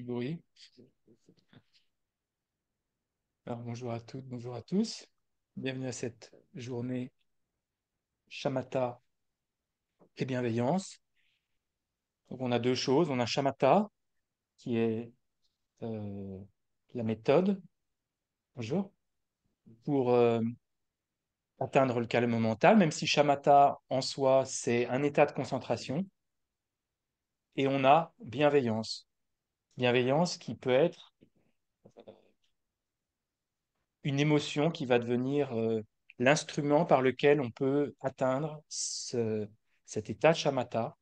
Du bruit. Alors, bonjour à toutes, bonjour à tous. Bienvenue à cette journée shamatha et bienveillance. Donc, on a deux choses. On a shamatha, qui est euh, la méthode, bonjour, pour atteindre le calme mental, même si shamatha en soi, c'est un état de concentration. Et on a bienveillance. Bienveillance qui peut être une émotion qui va devenir l'instrument par lequel on peut atteindre cet état de shamatha.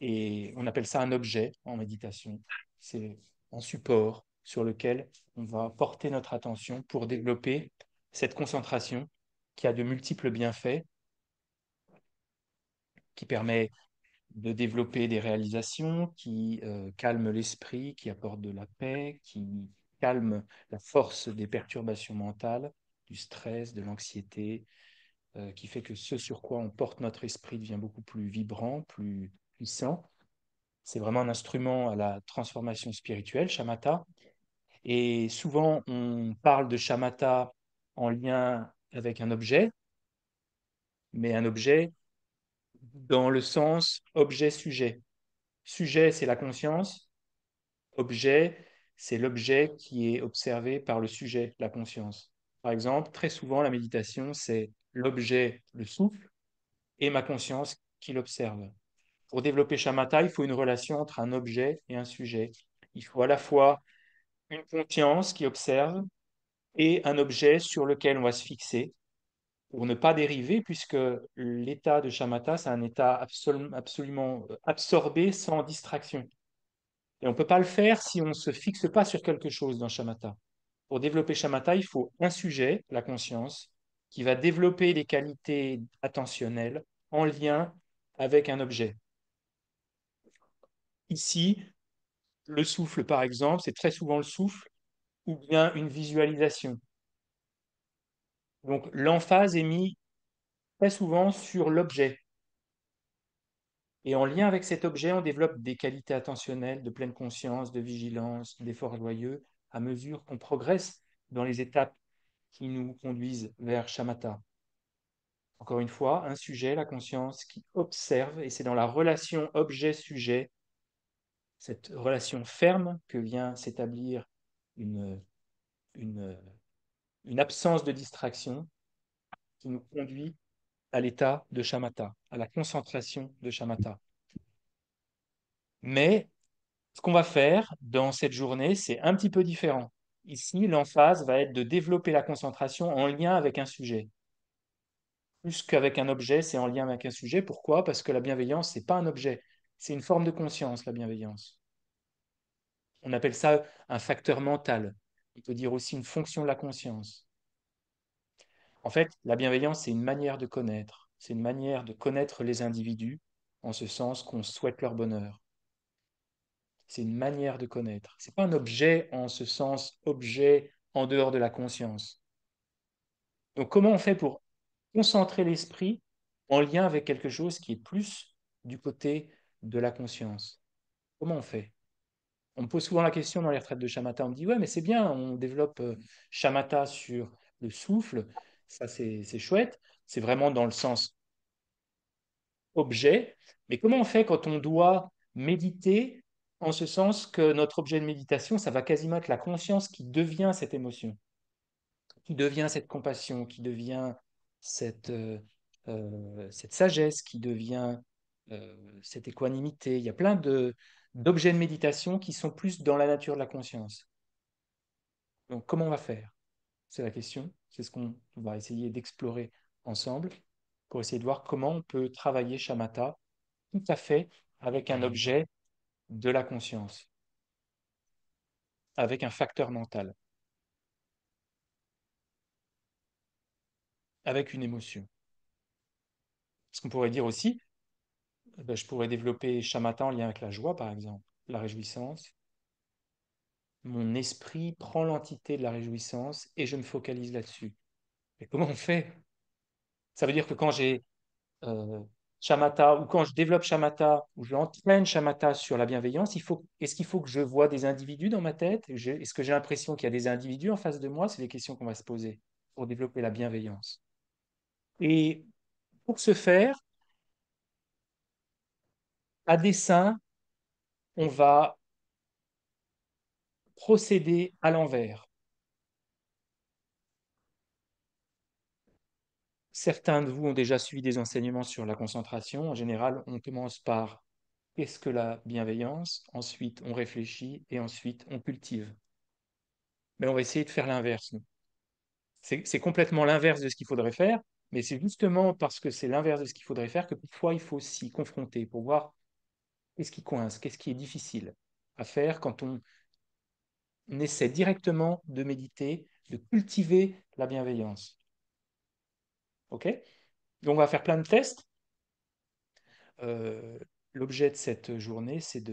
Et on appelle ça un objet en méditation. C'est un support sur lequel on va porter notre attention pour développer cette concentration qui a de multiples bienfaits, qui permet de développer des réalisations, qui calme l'esprit, qui apporte de la paix, qui calme la force des perturbations mentales, du stress, de l'anxiété, qui fait que ce sur quoi on porte notre esprit devient beaucoup plus vibrant, plus puissant. C'est vraiment un instrument à la transformation spirituelle, shamatha. Et souvent, on parle de shamatha en lien avec un objet, mais un objet dans le sens objet-sujet. Sujet, c'est la conscience. Objet, c'est l'objet qui est observé par le sujet, la conscience. Par exemple, très souvent, la méditation, c'est l'objet, le souffle, et ma conscience qui l'observe. Pour développer shamatha, il faut une relation entre un objet et un sujet. Il faut à la fois une conscience qui observe et un objet sur lequel on va se fixer pour ne pas dériver, puisque l'état de shamatha, c'est un état absolument absorbé sans distraction. Et on ne peut pas le faire si on ne se fixe pas sur quelque chose dans shamatha. Pour développer shamatha, il faut un sujet, la conscience, qui va développer des qualités attentionnelles en lien avec un objet. Ici, le souffle, par exemple, c'est très souvent le souffle ou bien une visualisation. Donc l'emphase est mise très souvent sur l'objet. Et en lien avec cet objet, on développe des qualités attentionnelles, de pleine conscience, de vigilance, d'effort joyeux, à mesure qu'on progresse dans les étapes qui nous conduisent vers shamatha. Encore une fois, un sujet, la conscience, qui observe, et c'est dans la relation objet-sujet, cette relation ferme que vient s'établir une, une, une absence de distraction qui nous conduit à l'état de shamatha, à la concentration de shamatha. Mais ce qu'on va faire dans cette journée, c'est un petit peu différent. Ici, l'emphase va être de développer la concentration en lien avec un sujet. Plus qu'avec un objet, c'est en lien avec un sujet. Pourquoi? Parce que la bienveillance, c'est pas un objet, c'est une forme de conscience, la bienveillance. On appelle ça un facteur mental. On peut dire aussi une fonction de la conscience. En fait, la bienveillance, c'est une manière de connaître. C'est une manière de connaître les individus, en ce sens qu'on souhaite leur bonheur. C'est une manière de connaître. Ce n'est pas un objet en ce sens, objet en dehors de la conscience. Donc, comment on fait pour concentrer l'esprit en lien avec quelque chose qui est plus du côté de la conscience? Comment on fait? On me pose souvent la question dans les retraites de shamatha. On me dit, ouais, mais c'est bien, on développe shamatha sur le souffle. Ça, c'est chouette. C'est vraiment dans le sens objet. Mais comment on fait quand on doit méditer en ce sens que notre objet de méditation, ça va quasiment être la conscience qui devient cette émotion, qui devient cette compassion, qui devient cette, cette sagesse, qui devient cette équanimité. Il y a plein d'objets de méditation qui sont plus dans la nature de la conscience. Donc, comment on va faire? C'est la question. C'est ce qu'on va essayer d'explorer ensemble pour essayer de voir comment on peut travailler shamatha tout à fait avec un objet de la conscience, avec un facteur mental, avec une émotion. Ce qu'on pourrait dire aussi, ben, je pourrais développer shamatha en lien avec la joie, par exemple, la réjouissance. Mon esprit prend l'entité de la réjouissance et je me focalise là-dessus. Mais comment on fait? Ça veut dire que quand j'ai shamatha, ou quand je développe shamatha, ou je entraîne shamatha sur la bienveillance, est-ce qu'il faut que je vois des individus dans ma tête? Est-ce que j'ai l'impression qu'il y a des individus en face de moi? C'est les questions qu'on va se poser pour développer la bienveillance. Et pour ce faire, à dessein, on va procéder à l'envers. Certains de vous ont déjà suivi des enseignements sur la concentration. En général, on commence par qu'est-ce que la bienveillance, ensuite on réfléchit et ensuite on cultive. Mais on va essayer de faire l'inverse, nous. C'est complètement l'inverse de ce qu'il faudrait faire, mais c'est justement parce que c'est l'inverse de ce qu'il faudrait faire que parfois il faut s'y confronter pour voir qu'est-ce qui coince, qu'est-ce qui est difficile à faire quand on essaie directement de méditer, de cultiver la bienveillance. OK? Donc on va faire plein de tests. Euh, L'objet de cette journée, c'est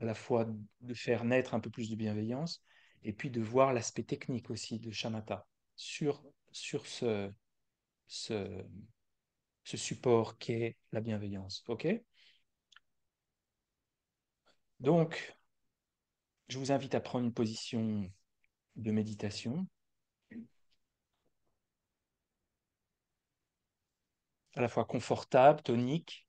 à la fois de faire naître un peu plus de bienveillance et puis de voir l'aspect technique aussi de shamatha sur ce, ce support qu'est la bienveillance. OK? Donc, je vous invite à prendre une position de méditation, à la fois confortable, tonique.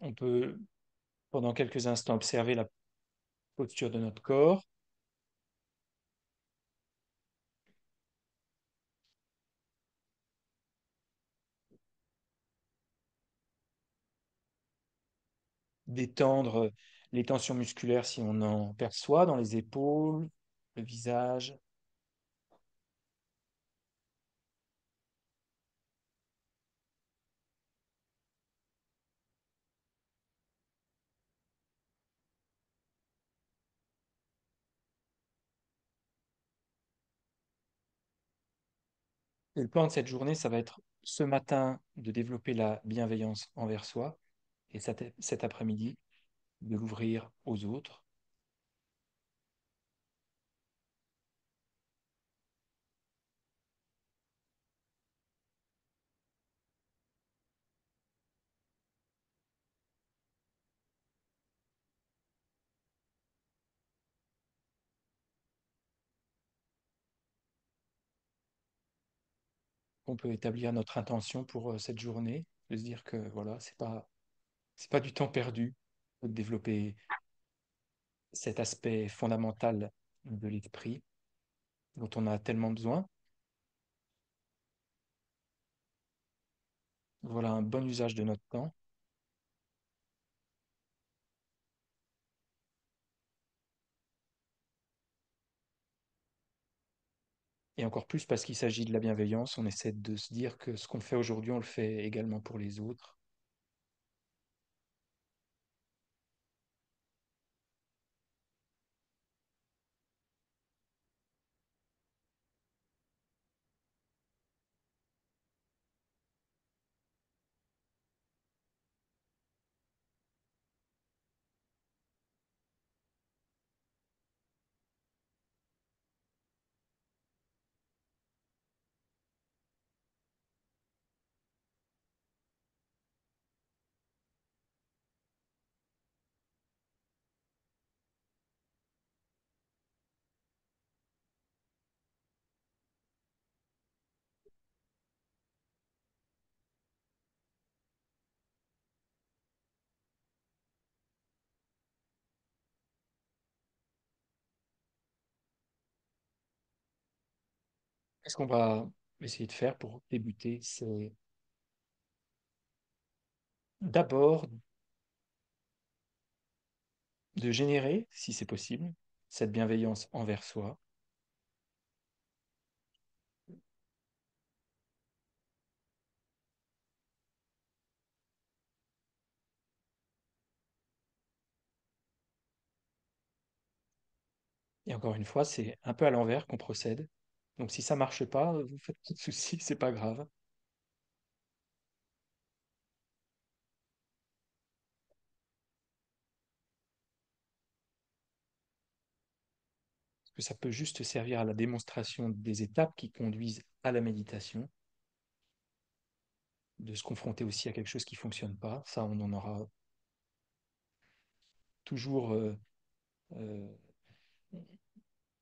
On peut, pendant quelques instants, observer la posture de notre corps, détendre les tensions musculaires si on en perçoit dans les épaules, le visage. Et le plan de cette journée, ça va être ce matin de développer la bienveillance envers soi et cet après-midi de l'ouvrir aux autres. On peut établir notre intention pour cette journée, de se dire que voilà, c'est pas du temps perdu de développer cet aspect fondamental de l'esprit dont on a tellement besoin. Voilà un bon usage de notre temps. Et encore plus parce qu'il s'agit de la bienveillance, on essaie de se dire que ce qu'on fait aujourd'hui, on le fait également pour les autres. Ce qu'on va essayer de faire pour débuter, c'est d'abord de générer, si c'est possible, cette bienveillance envers soi. Et encore une fois, c'est un peu à l'envers qu'on procède. Donc si ça marche pas, vous faites pas de soucis, c'est pas grave. Parce que ça peut juste servir à la démonstration des étapes qui conduisent à la méditation, de se confronter aussi à quelque chose qui fonctionne pas. Ça, on en aura toujours, euh,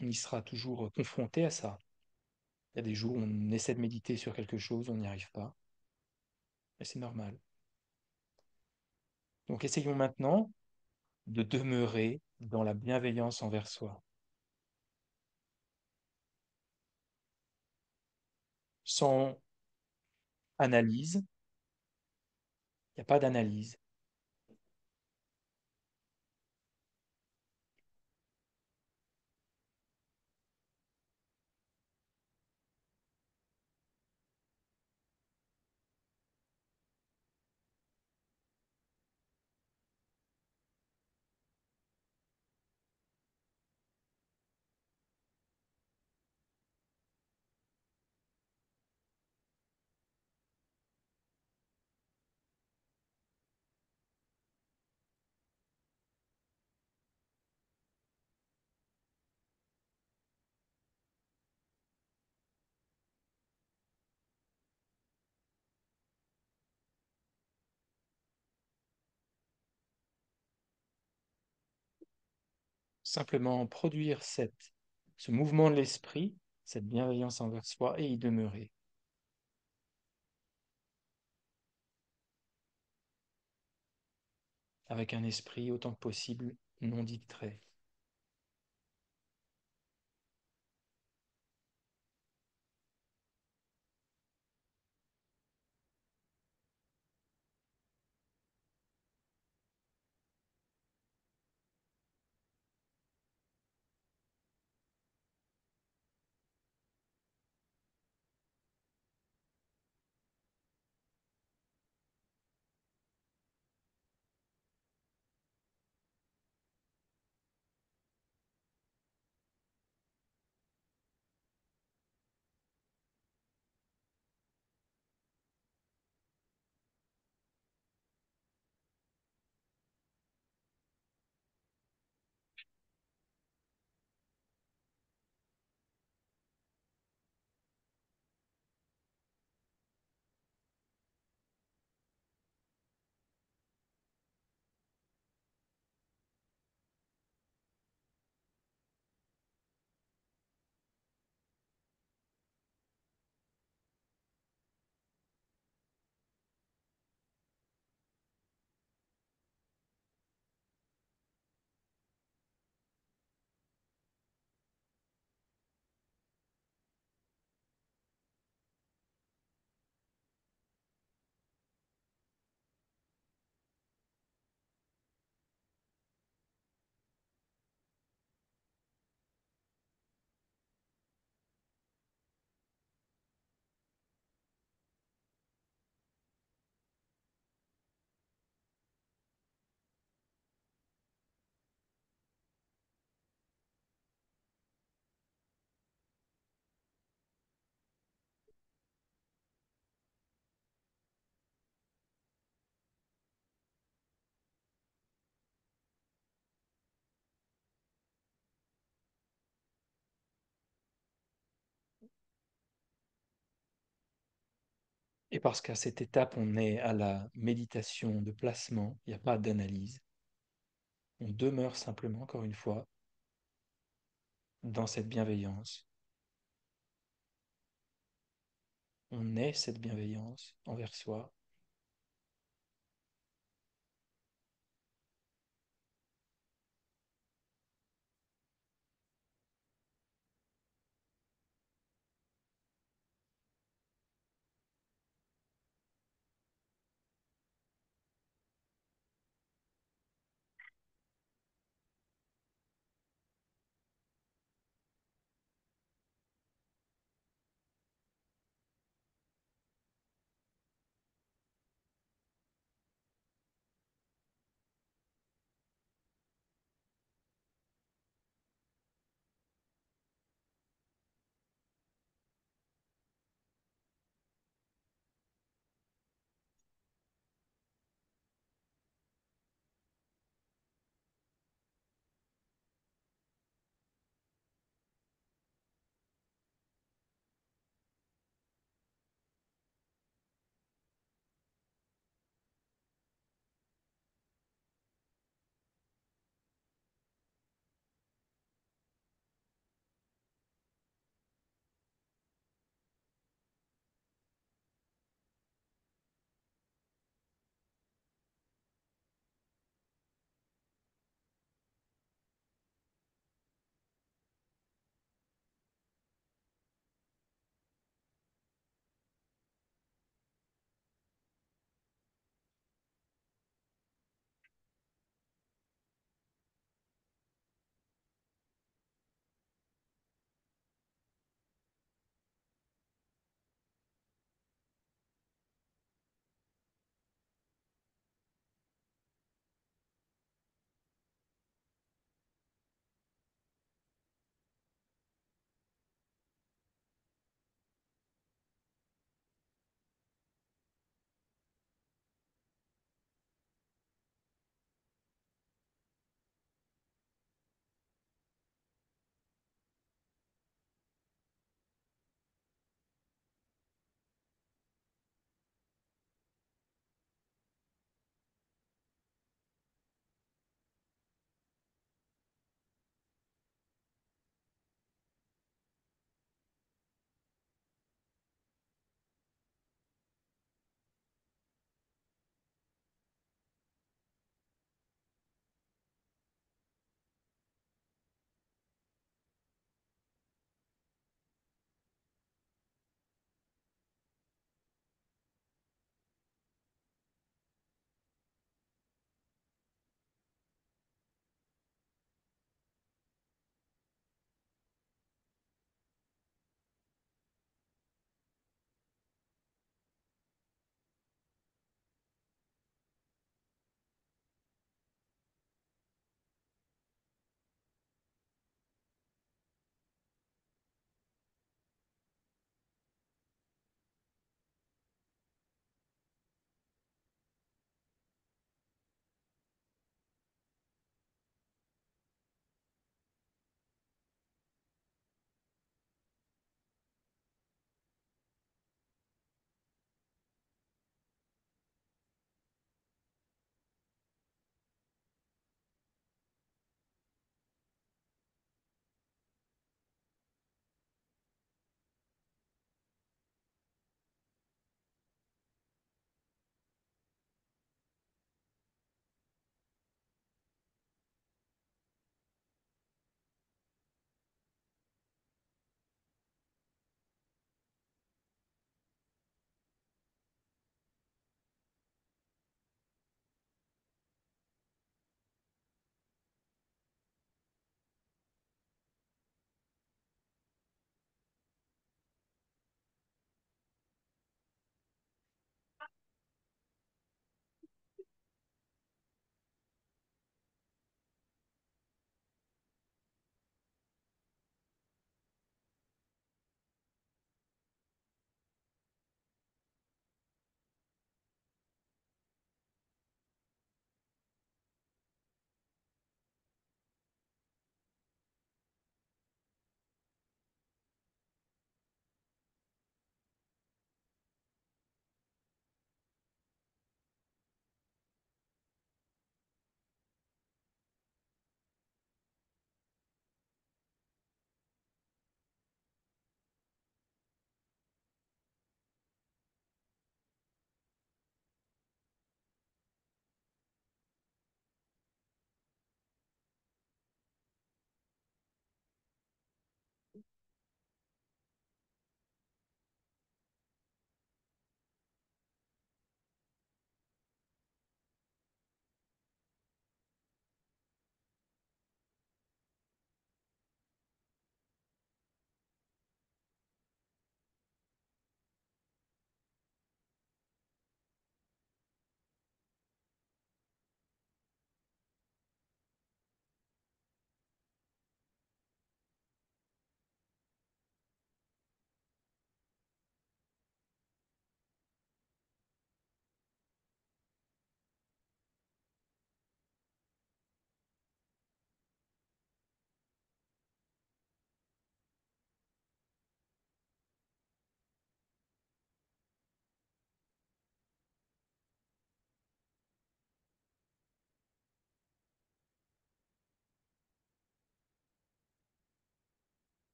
on y sera toujours confronté à ça. Il y a des jours où on essaie de méditer sur quelque chose, on n'y arrive pas, et c'est normal. Donc essayons maintenant de demeurer dans la bienveillance envers soi, sans analyse. Il n'y a pas d'analyse. Simplement produire ce mouvement de l'esprit, cette bienveillance envers soi et y demeurer, avec un esprit autant que possible non distrait. Et parce qu'à cette étape, on est à la méditation de placement, il n'y a pas d'analyse. On demeure simplement, encore une fois, dans cette bienveillance. On est cette bienveillance envers soi.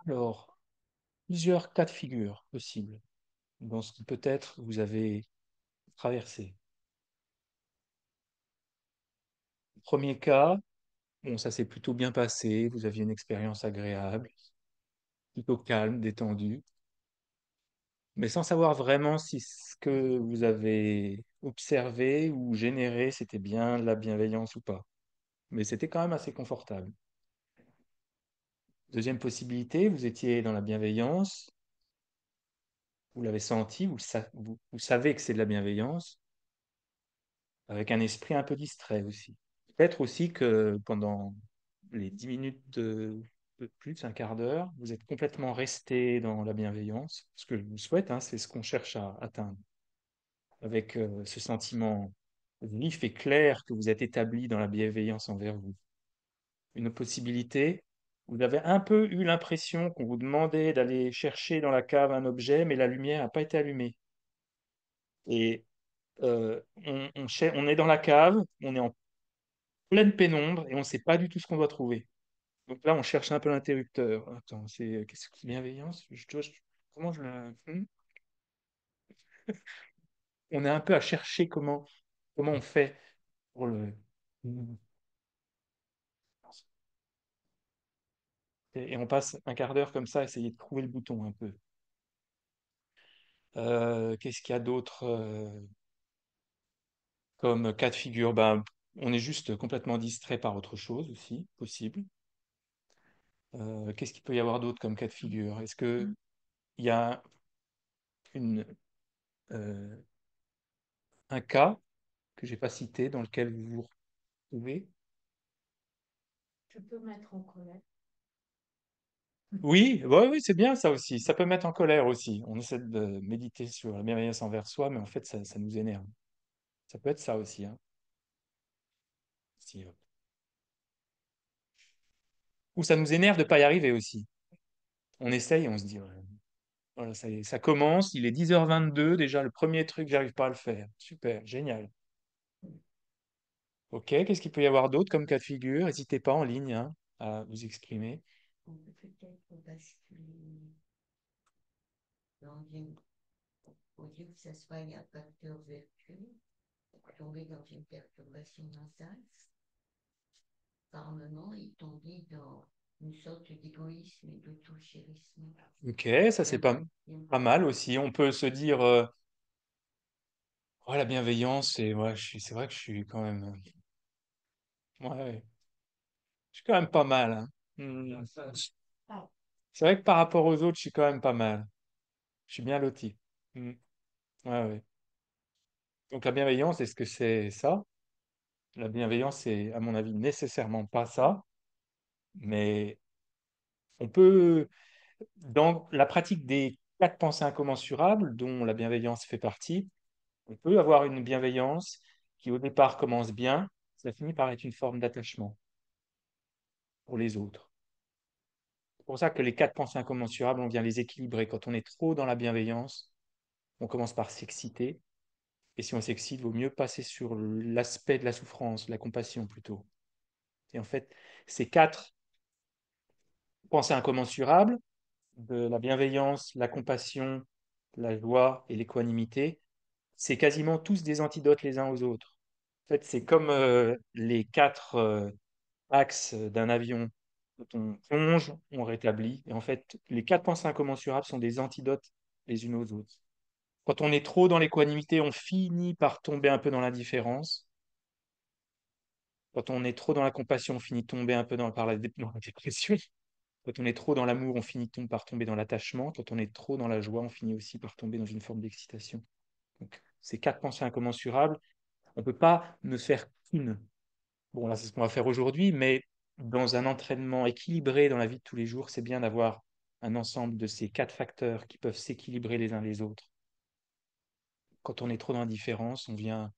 Alors, plusieurs cas de figure possibles dans ce que peut-être vous avez traversé. Premier cas, bon, ça s'est plutôt bien passé, vous aviez une expérience agréable, plutôt calme, détendue, mais sans savoir vraiment si ce que vous avez observé ou généré, c'était bien de la bienveillance ou pas. Mais c'était quand même assez confortable. Deuxième possibilité, vous étiez dans la bienveillance, vous l'avez senti, vous savez que c'est de la bienveillance, avec un esprit un peu distrait aussi. Peut-être aussi que pendant les 10 minutes de plus, un quart d'heure, vous êtes complètement resté dans la bienveillance, ce que je vous souhaite, hein, c'est ce qu'on cherche à atteindre, avec ce sentiment vif et clair que vous êtes établi dans la bienveillance envers vous. Une autre possibilité, vous avez un peu eu l'impression qu'on vous demandait d'aller chercher dans la cave un objet, mais la lumière n'a pas été allumée. Et on est dans la cave, on est en pleine pénombre et on ne sait pas du tout ce qu'on doit trouver. Donc là, on cherche un peu l'interrupteur. Attends, c'est qu'est-ce que c'est bienveillance? Comment je la... On est un peu à chercher comment on fait pour le... Et on passe un quart d'heure comme ça à essayer de trouver le bouton un peu. Qu'est-ce qu'il y a d'autre comme cas de figure? Ben, on est juste complètement distrait par autre chose aussi, possible. Qu'est-ce qu'il peut y avoir d'autre comme cas de figure? Est-ce que il y a une, euh, un cas que j'ai pas cité dans lequel vous vous retrouvez? Oui, ouais, oui, c'est bien ça aussi. Ça peut mettre en colère aussi. On essaie de méditer sur la bienveillance envers soi, mais en fait, ça nous énerve. Ça peut être ça aussi, hein. Ou ça nous énerve de ne pas y arriver aussi. On essaye et on se dit, ouais, voilà, ça y est, ça commence, il est 10h22, déjà le premier truc, j'arrive pas à le faire. Super, génial. Ok, qu'est-ce qu'il peut y avoir d'autre comme cas de figure? N'hésitez pas en ligne, hein, à vous exprimer. Ok, ça c'est pas mal aussi. On peut se dire, ouais, la bienveillance, c'est vrai que je suis quand même, ouais, je suis quand même pas mal, hein. Hmm. C'est vrai que par rapport aux autres, je suis quand même pas mal. Je suis bien loti. Hmm. Ouais, ouais. Donc la bienveillance, est-ce que c'est ça? La bienveillance, c'est à mon avis nécessairement pas ça, mais on peut, dans la pratique des quatre pensées incommensurables, dont la bienveillance fait partie, on peut avoir une bienveillance qui au départ commence bien, ça finit par être une forme d'attachement pour les autres. C'est pour ça que les quatre pensées incommensurables, on vient les équilibrer. Quand on est trop dans la bienveillance, on commence par s'exciter. Et si on s'excite, il vaut mieux passer sur l'aspect de la souffrance, la compassion plutôt. Et en fait, ces quatre pensées incommensurables, de la bienveillance, la compassion, la joie et l'équanimité, c'est quasiment tous des antidotes les uns aux autres. En fait, c'est comme les quatre axes d'un avion. Quand on plonge, on rétablit. Et en fait, les quatre pensées incommensurables sont des antidotes les unes aux autres. Quand on est trop dans l'équanimité, on finit par tomber un peu dans l'indifférence. Quand on est trop dans la compassion, on finit de tomber un peu dans la dépression. Quand on est trop dans l'amour, on finit par tomber dans l'attachement. Quand on est trop dans la joie, on finit aussi par tomber dans une forme d'excitation. Donc, ces quatre pensées incommensurables, on ne peut pas ne faire qu'une. Bon, là, c'est ce qu'on va faire aujourd'hui, mais dans un entraînement équilibré dans la vie de tous les jours, c'est bien d'avoir un ensemble de ces quatre facteurs qui peuvent s'équilibrer les uns les autres. Quand on est trop dans l'indifférence, on vient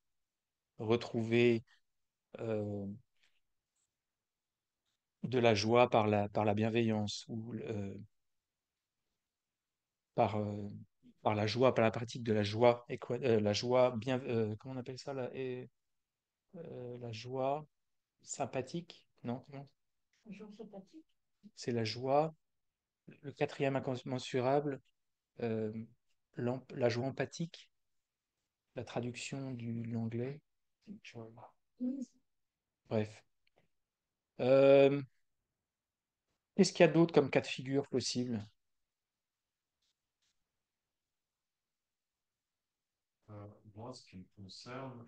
retrouver euh, de la joie par la bienveillance ou par, euh, par la joie, par la pratique de la joie bien, comment on appelle ça là, la joie sympathique, non? Comment? C'est la joie. Le quatrième incommensurable, euh, la joie empathique, la traduction de l'anglais. Bref. Euh, Qu'est-ce qu'il y a d'autre comme cas de figure possible? Moi, ce qui me concerne,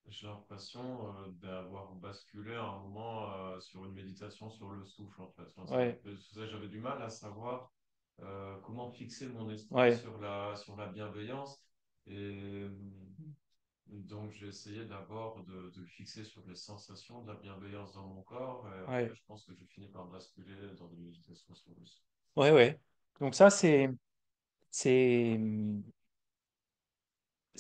j'ai l'impression d'avoir basculé à un moment sur une méditation sur le souffle, en fait. Enfin, Ouais, j'avais du mal à savoir comment fixer mon esprit ouais, sur la bienveillance. Et donc, j'ai essayé d'abord de le fixer sur les sensations de la bienveillance dans mon corps. Et après, ouais, je pense que j'ai fini par basculer dans des méditations sur le souffle. ouais, ouais. Donc ça, c'est, c'est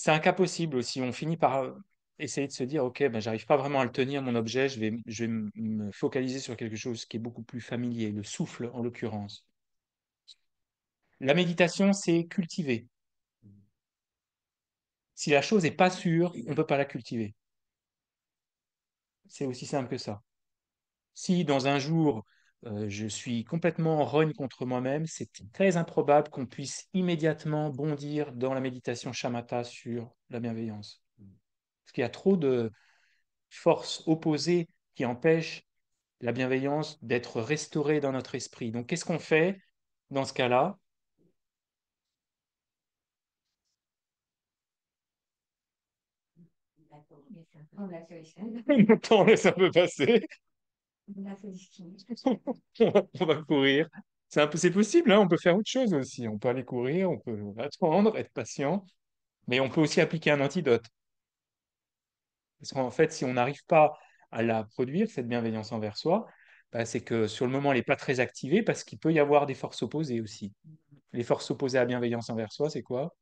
un cas possible aussi. On finit par essayer de se dire, OK, ben, j'arrive pas vraiment à le tenir, mon objet, je vais me focaliser sur quelque chose qui est beaucoup plus familier, le souffle en l'occurrence. La méditation, c'est cultiver. Si la chose n'est pas sûre, on ne peut pas la cultiver. C'est aussi simple que ça. Si dans un jour, je suis complètement en rogne contre moi-même, c'est très improbable qu'on puisse immédiatement bondir dans la méditation shamatha sur la bienveillance. Parce qu'il y a trop de forces opposées qui empêchent la bienveillance d'être restaurée dans notre esprit. Donc, qu'est-ce qu'on fait dans ce cas-là? Le temps laisse un peu passer. On va courir. C'est possible, hein, on peut faire autre chose aussi. On peut aller courir, on peut attendre, être patient, mais on peut aussi appliquer un antidote. Parce qu'en fait, si on n'arrive pas à la produire, cette bienveillance envers soi, bah, c'est que sur le moment, elle n'est pas très activée parce qu'il peut y avoir des forces opposées aussi. Les forces opposées à la bienveillance envers soi, c'est quoi?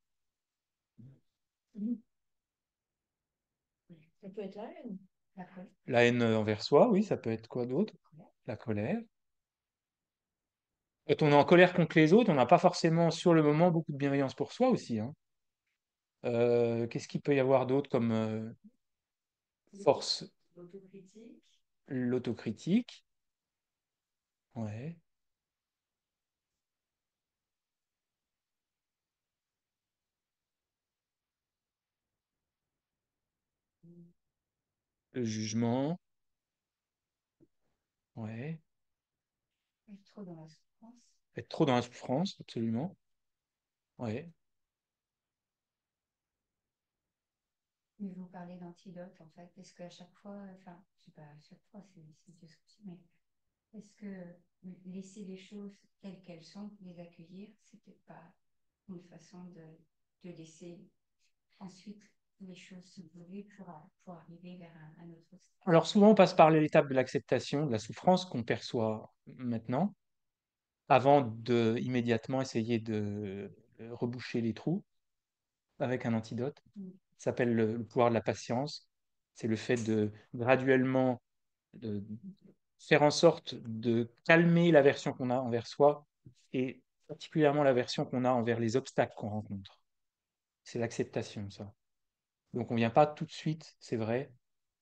La haine envers soi, oui, ça peut être quoi d'autre? La colère. Quand on est en colère contre les autres, on n'a pas forcément sur le moment beaucoup de bienveillance pour soi aussi, hein. Qu'est-ce qu'il peut y avoir d'autre comme force? L'autocritique, ouais. Le jugement, ouais. Être trop dans la souffrance, absolument, ouais. Alors souvent, on passe par l'étape de l'acceptation, de la souffrance qu'on perçoit maintenant, avant de immédiatement essayer de reboucher les trous avec un antidote. Ça s'appelle le pouvoir de la patience. C'est le fait de graduellement de faire en sorte de calmer l'aversion qu'on a envers soi et particulièrement l'aversion qu'on a envers les obstacles qu'on rencontre. C'est l'acceptation, ça. Donc on ne vient pas tout de suite, c'est vrai,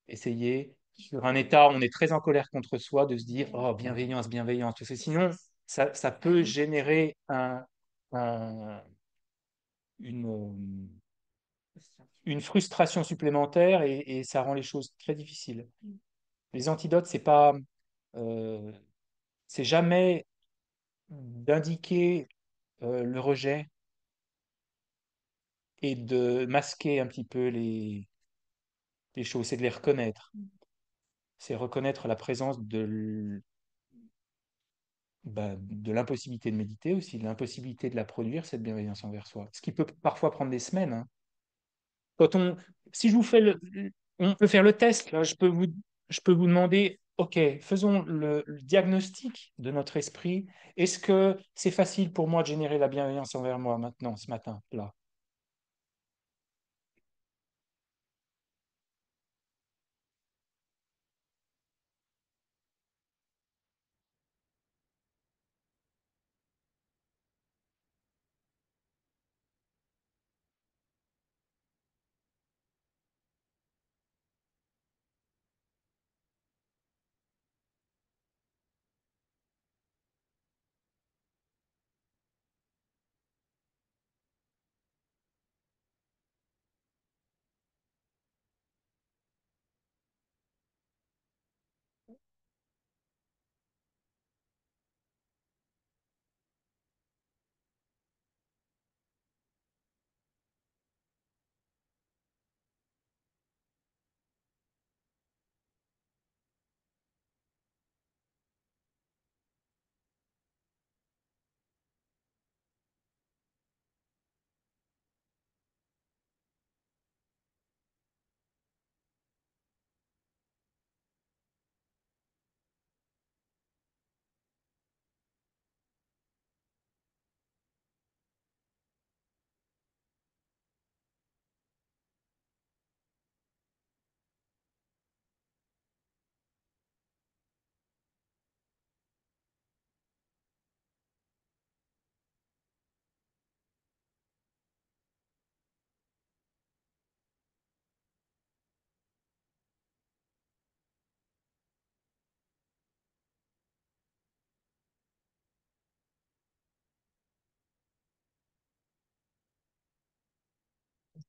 essayer sur un état où on est très en colère contre soi de se dire oh bienveillance, bienveillance, parce que sinon ça peut générer un- une, une frustration supplémentaire et ça rend les choses très difficiles. Les antidotes, euh, c'est jamais d'indiquer le rejet et de masquer un petit peu les choses, c'est de les reconnaître. C'est reconnaître la présence de l'impossibilité de méditer aussi, de l'impossibilité de la produire, cette bienveillance envers soi. Ce qui peut parfois prendre des semaines, hein. Quand on, si je vous fais on peut faire le test, là, je peux vous demander, OK, faisons le diagnostic de notre esprit. Est-ce que c'est facile pour moi de générer la bienveillance envers moi maintenant, ce matin, là?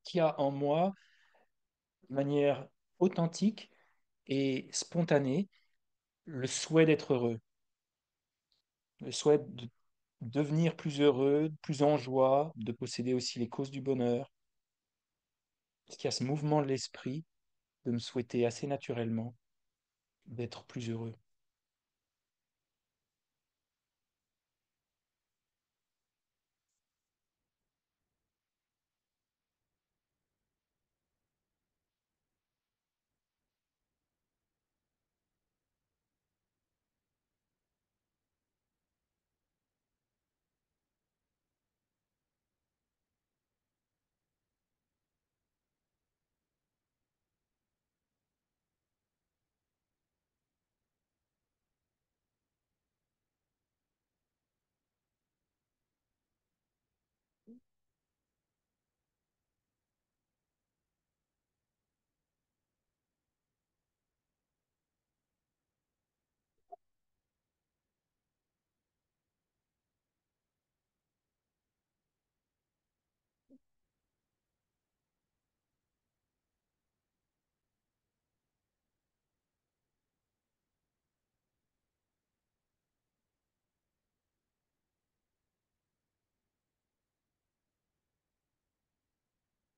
qu'il y a en moi, de manière authentique et spontanée, le souhait d'être heureux, le souhait de devenir plus heureux, plus en joie, de posséder aussi les causes du bonheur. Parce qu'il y a ce mouvement de l'esprit de me souhaiter assez naturellement d'être plus heureux.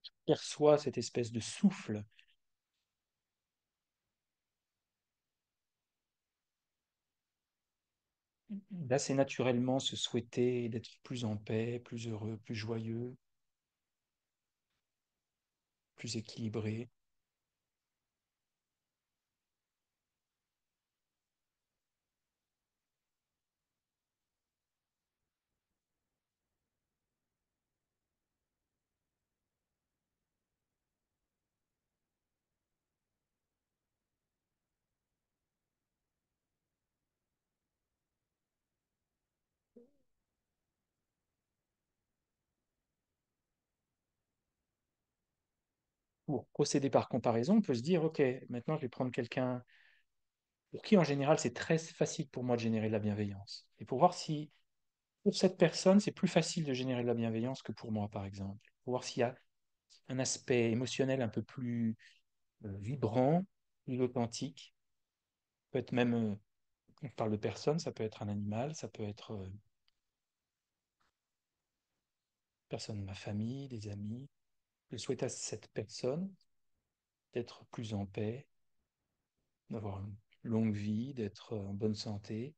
Je perçois cette espèce de souffle d'assez naturellement se souhaiter d'être plus en paix, plus heureux, plus joyeux, plus équilibré. Pour procéder par comparaison, on peut se dire, OK, maintenant je vais prendre quelqu'un pour qui en général c'est très facile pour moi de générer de la bienveillance. Et pour voir si pour cette personne c'est plus facile de générer de la bienveillance que pour moi, par exemple. Pour voir s'il y a un aspect émotionnel un peu plus vibrant, plus authentique. Peut être même, on parle de personne, ça peut être un animal, ça peut être personne de ma famille, des amis. Je souhaite à cette personne d'être plus en paix, d'avoir une longue vie, d'être en bonne santé.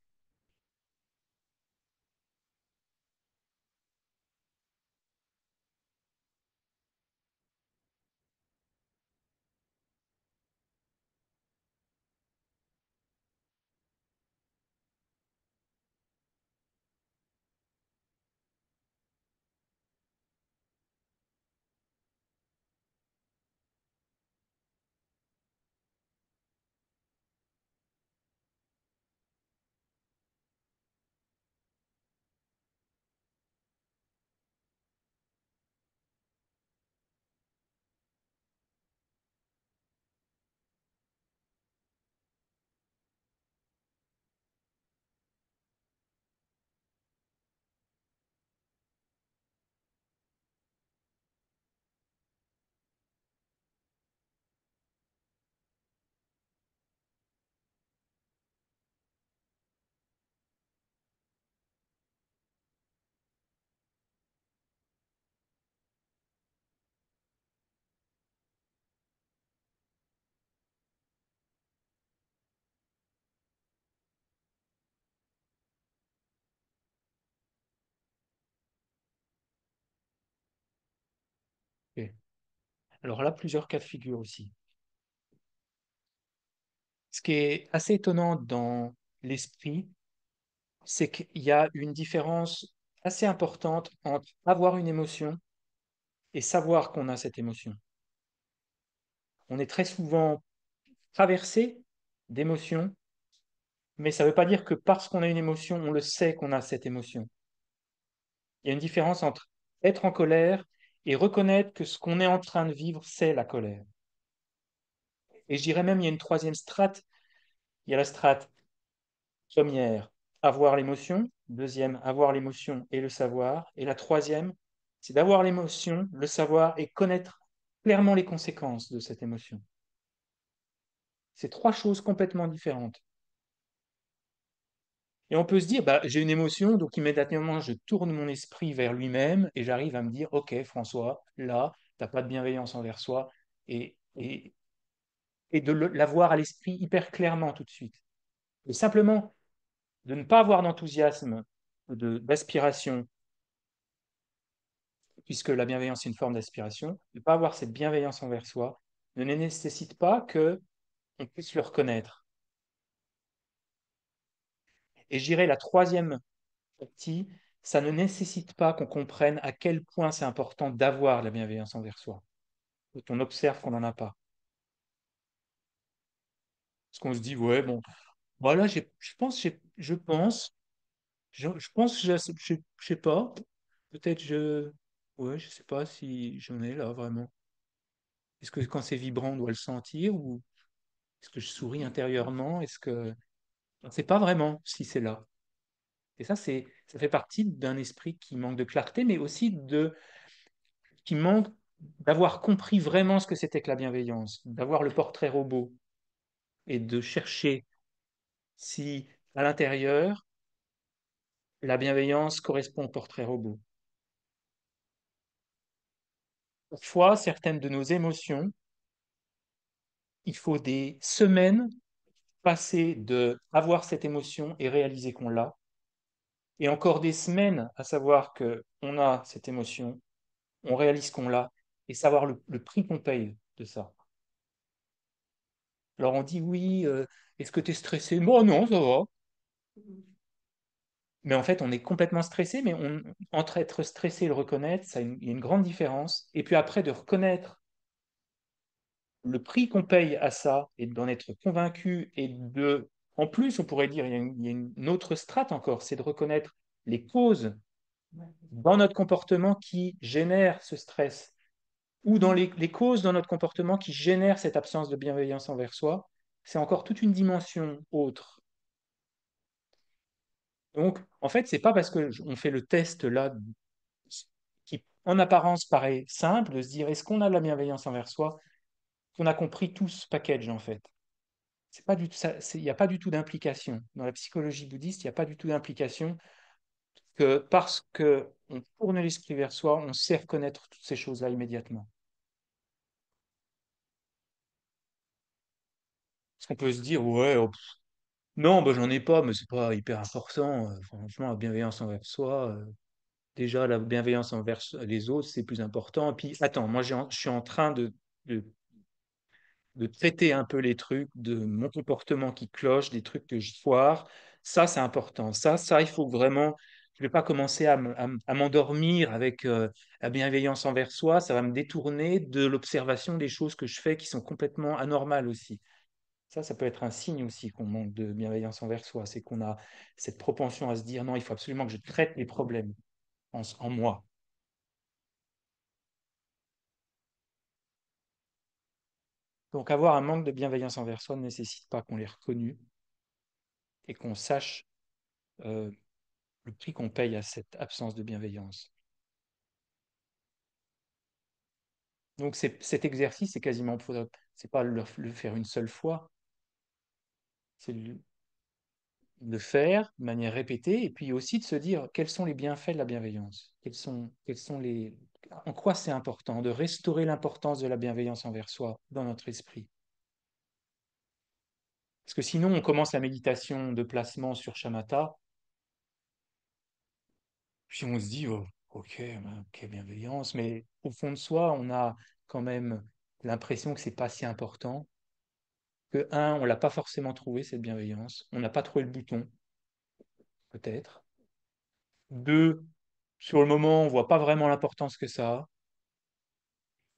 Ok. Alors là, plusieurs cas de figure aussi. Ce qui est assez étonnant dans l'esprit, c'est qu'il y a une différence assez importante entre avoir une émotion et savoir qu'on a cette émotion. On est très souvent traversé d'émotions, mais ça ne veut pas dire que parce qu'on a une émotion, on le sait qu'on a cette émotion. Il y a une différence entre être en colère et reconnaître que ce qu'on est en train de vivre, c'est la colère. Et je dirais même, il y a une troisième strate. Il y a la strate première, avoir l'émotion. Deuxième, avoir l'émotion et le savoir. Et la troisième, c'est d'avoir l'émotion, le savoir et connaître clairement les conséquences de cette émotion. C'est trois choses complètement différentes. Et on peut se dire, bah, j'ai une émotion, donc immédiatement, je tourne mon esprit vers lui-même et j'arrive à me dire, OK, François, là, tu n'as pas de bienveillance envers soi, et de l'avoir à l'esprit hyper clairement tout de suite. Et simplement, de ne pas avoir d'enthousiasme, d'aspiration, puisque la bienveillance est une forme d'aspiration, de ne pas avoir cette bienveillance envers soi ne nécessite pas qu'on puisse le reconnaître. Et je dirais la troisième partie, ça ne nécessite pas qu'on comprenne à quel point c'est important d'avoir la bienveillance envers soi, quand on observe qu'on n'en a pas. Parce qu'on se dit, ouais, bon, voilà, je pense, je sais pas, peut-être ouais, je sais pas si j'en ai là vraiment. Est-ce que quand c'est vibrant, on doit le sentir ou est-ce que je souris intérieurement? On ne sait pas vraiment si c'est là. Et ça fait partie d'un esprit qui manque de clarté, mais aussi qui manque d'avoir compris vraiment ce que c'était que la bienveillance, d'avoir le portrait robot et de chercher si à l'intérieur, la bienveillance correspond au portrait robot. Parfois, certaines de nos émotions, il faut des semaines passées de avoir cette émotion et réaliser qu'on l'a, et encore des semaines à savoir qu'on a cette émotion, on réalise qu'on l'a, et savoir le prix qu'on paye de ça. Alors on dit oui, est-ce que tu es stressé? Bon, non, ça va. Mais en fait, on est complètement stressé, mais entre être stressé et le reconnaître, il y a une grande différence. Et puis après, de reconnaître le prix qu'on paye à ça et d'en être convaincu en plus, on pourrait dire, il y a une autre strate encore, c'est de reconnaître les causes dans notre comportement qui génèrent ce stress ou dans les causes dans notre comportement qui génèrent cette absence de bienveillance envers soi. C'est encore toute une dimension autre. Donc, en fait, c'est pas parce qu'on fait le test là, qui en apparence paraît simple, de se dire est-ce qu'on a de la bienveillance envers soi, qu'on a compris tout ce package en fait. C'est pas du tout ça, il n'y a pas du tout d'implication. Dans la psychologie bouddhiste, il n'y a pas du tout d'implication que parce que on tourne l'esprit vers soi, on sait reconnaître toutes ces choses-là immédiatement. Parce qu'on peut se dire, ouais, oh, non, bah, j'en ai pas, mais c'est pas hyper important. Franchement, la bienveillance envers soi, déjà, la bienveillance envers les autres, c'est plus important. Et puis, attends, moi, je suis en train de, de traiter un peu les trucs de mon comportement qui cloche, des trucs que je foire. Ça, c'est important. Il faut vraiment. Je ne vais pas commencer à m'endormir avec la bienveillance envers soi. Ça va me détourner de l'observation des choses que je fais qui sont complètement anormales aussi. Ça peut être un signe aussi qu'on manque de bienveillance envers soi. C'est qu'on a cette propension à se dire non, il faut absolument que je traite les problèmes en moi. Donc, avoir un manque de bienveillance envers soi ne nécessite pas qu'on l'ait reconnu et qu'on sache euh, le prix qu'on paye à cette absence de bienveillance. Donc cet exercice, c'est quasiment, c'est pas le faire une seule fois, c'est le faire de manière répétée et puis aussi de se dire quels sont les bienfaits de la bienveillance, en quoi c'est important de restaurer l'importance de la bienveillance envers soi dans notre esprit. Parce que sinon, on commence la méditation de placement sur shamatha, puis on se dit, oh, ok, ben, ok, bienveillance, mais au fond de soi, on a quand même l'impression que c'est pas si important, que un, on l'a pas forcément trouvé cette bienveillance, on n'a pas trouvé le bouton, peut-être. Deux, sur le moment, on voit pas vraiment l'importance que ça a.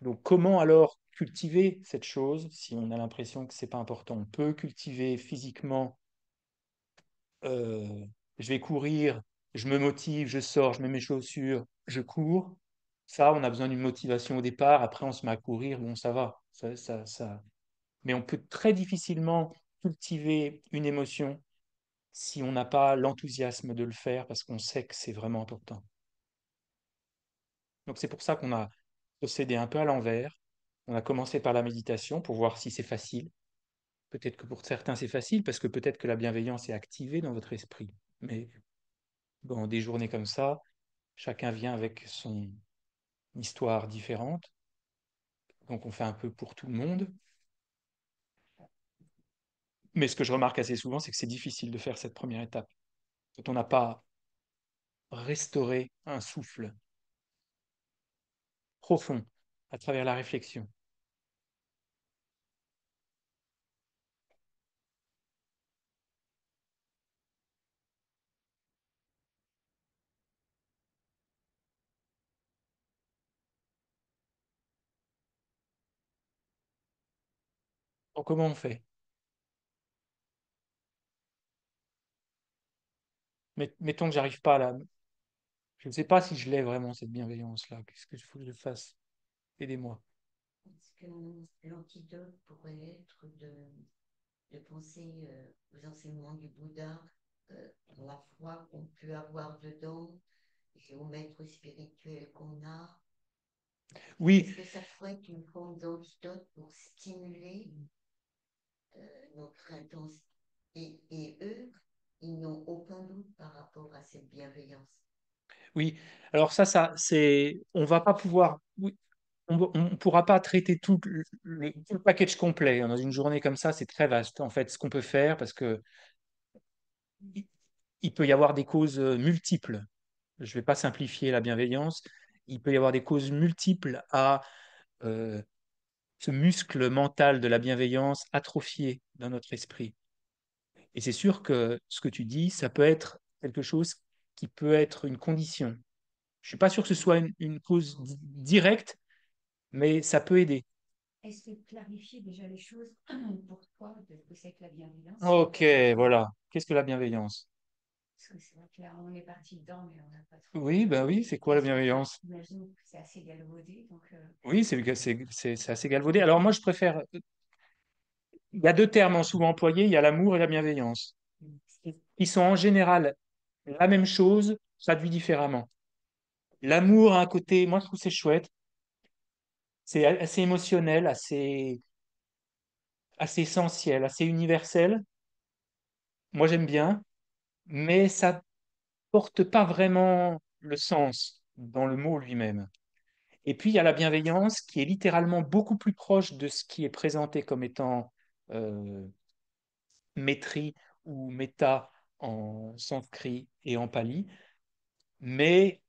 Donc comment alors cultiver cette chose si on a l'impression que c'est pas important? On peut cultiver physiquement, euh, je vais courir, je me motive, je sors, je mets mes chaussures, je cours. Ça, on a besoin d'une motivation au départ. Après, on se met à courir, bon, ça va. Mais on peut très difficilement cultiver une émotion si on n'a pas l'enthousiasme de le faire parce qu'on sait que c'est vraiment important. Donc c'est pour ça qu'on a procédé un peu à l'envers. On a commencé par la méditation pour voir si c'est facile. Peut-être que pour certains c'est facile parce que peut-être que la bienveillance est activée dans votre esprit. Mais dans des journées comme ça, chacun vient avec son histoire différente. Donc on fait un peu pour tout le monde. Mais ce que je remarque assez souvent, c'est que c'est difficile de faire cette première étape. Quand on n'a pas restauré un souffle profond à travers la réflexion. Donc comment on fait? Mettons que j'arrive pas à la... Je ne sais pas si je l'ai vraiment, cette bienveillance-là. Qu'est-ce qu'il faut que je fasse? Aidez-moi. Est-ce que l'antidote pourrait être de penser aux enseignements du Bouddha, à la foi qu'on peut avoir dedans et au maître spirituel qu'on a? Oui, Est-ce que ça pourrait être une forme d'antidote pour stimuler notre intensité? Et eux, ils n'ont aucun doute par rapport à cette bienveillance. oui. Alors ça, c'est... On va pas pouvoir... Oui, on ne pourra pas traiter tout le package complet. Dans une journée comme ça, c'est très vaste, en fait, ce qu'on peut faire, parce que il il peut y avoir des causes multiples. Je ne vais pas simplifier la bienveillance. Il peut y avoir des causes multiples à euh, ce muscle mental de la bienveillance atrophié dans notre esprit. Et c'est sûr que ce que tu dis, ça peut être quelque chose qui peut être une condition. Je ne suis pas sûr que ce soit une cause directe, mais ça peut aider. Est-ce que clarifier déjà les choses pour toi de ce que c'est que la bienveillance? Ok, voilà. Qu'est-ce que la bienveillance? Parce que c'est vrai que là, on est parti dedans, mais on n'a pas trop. Oui, ben oui, c'est quoi la bienveillance? J'imagine que c'est assez galvaudé. Donc, Oui, c'est assez galvaudé. Alors moi, je préfère... Il y a deux termes souvent employés, il y a l'amour et la bienveillance, qui sont en général la même chose, traduit différemment. L'amour a un côté, moi je trouve c'est chouette, c'est assez émotionnel, assez essentiel, assez universel. Moi j'aime bien, mais ça porte pas vraiment le sens dans le mot lui-même. Et puis il y a la bienveillance qui est littéralement beaucoup plus proche de ce qui est présenté comme étant euh, maitri ou méta en sanskrit et en pali, mais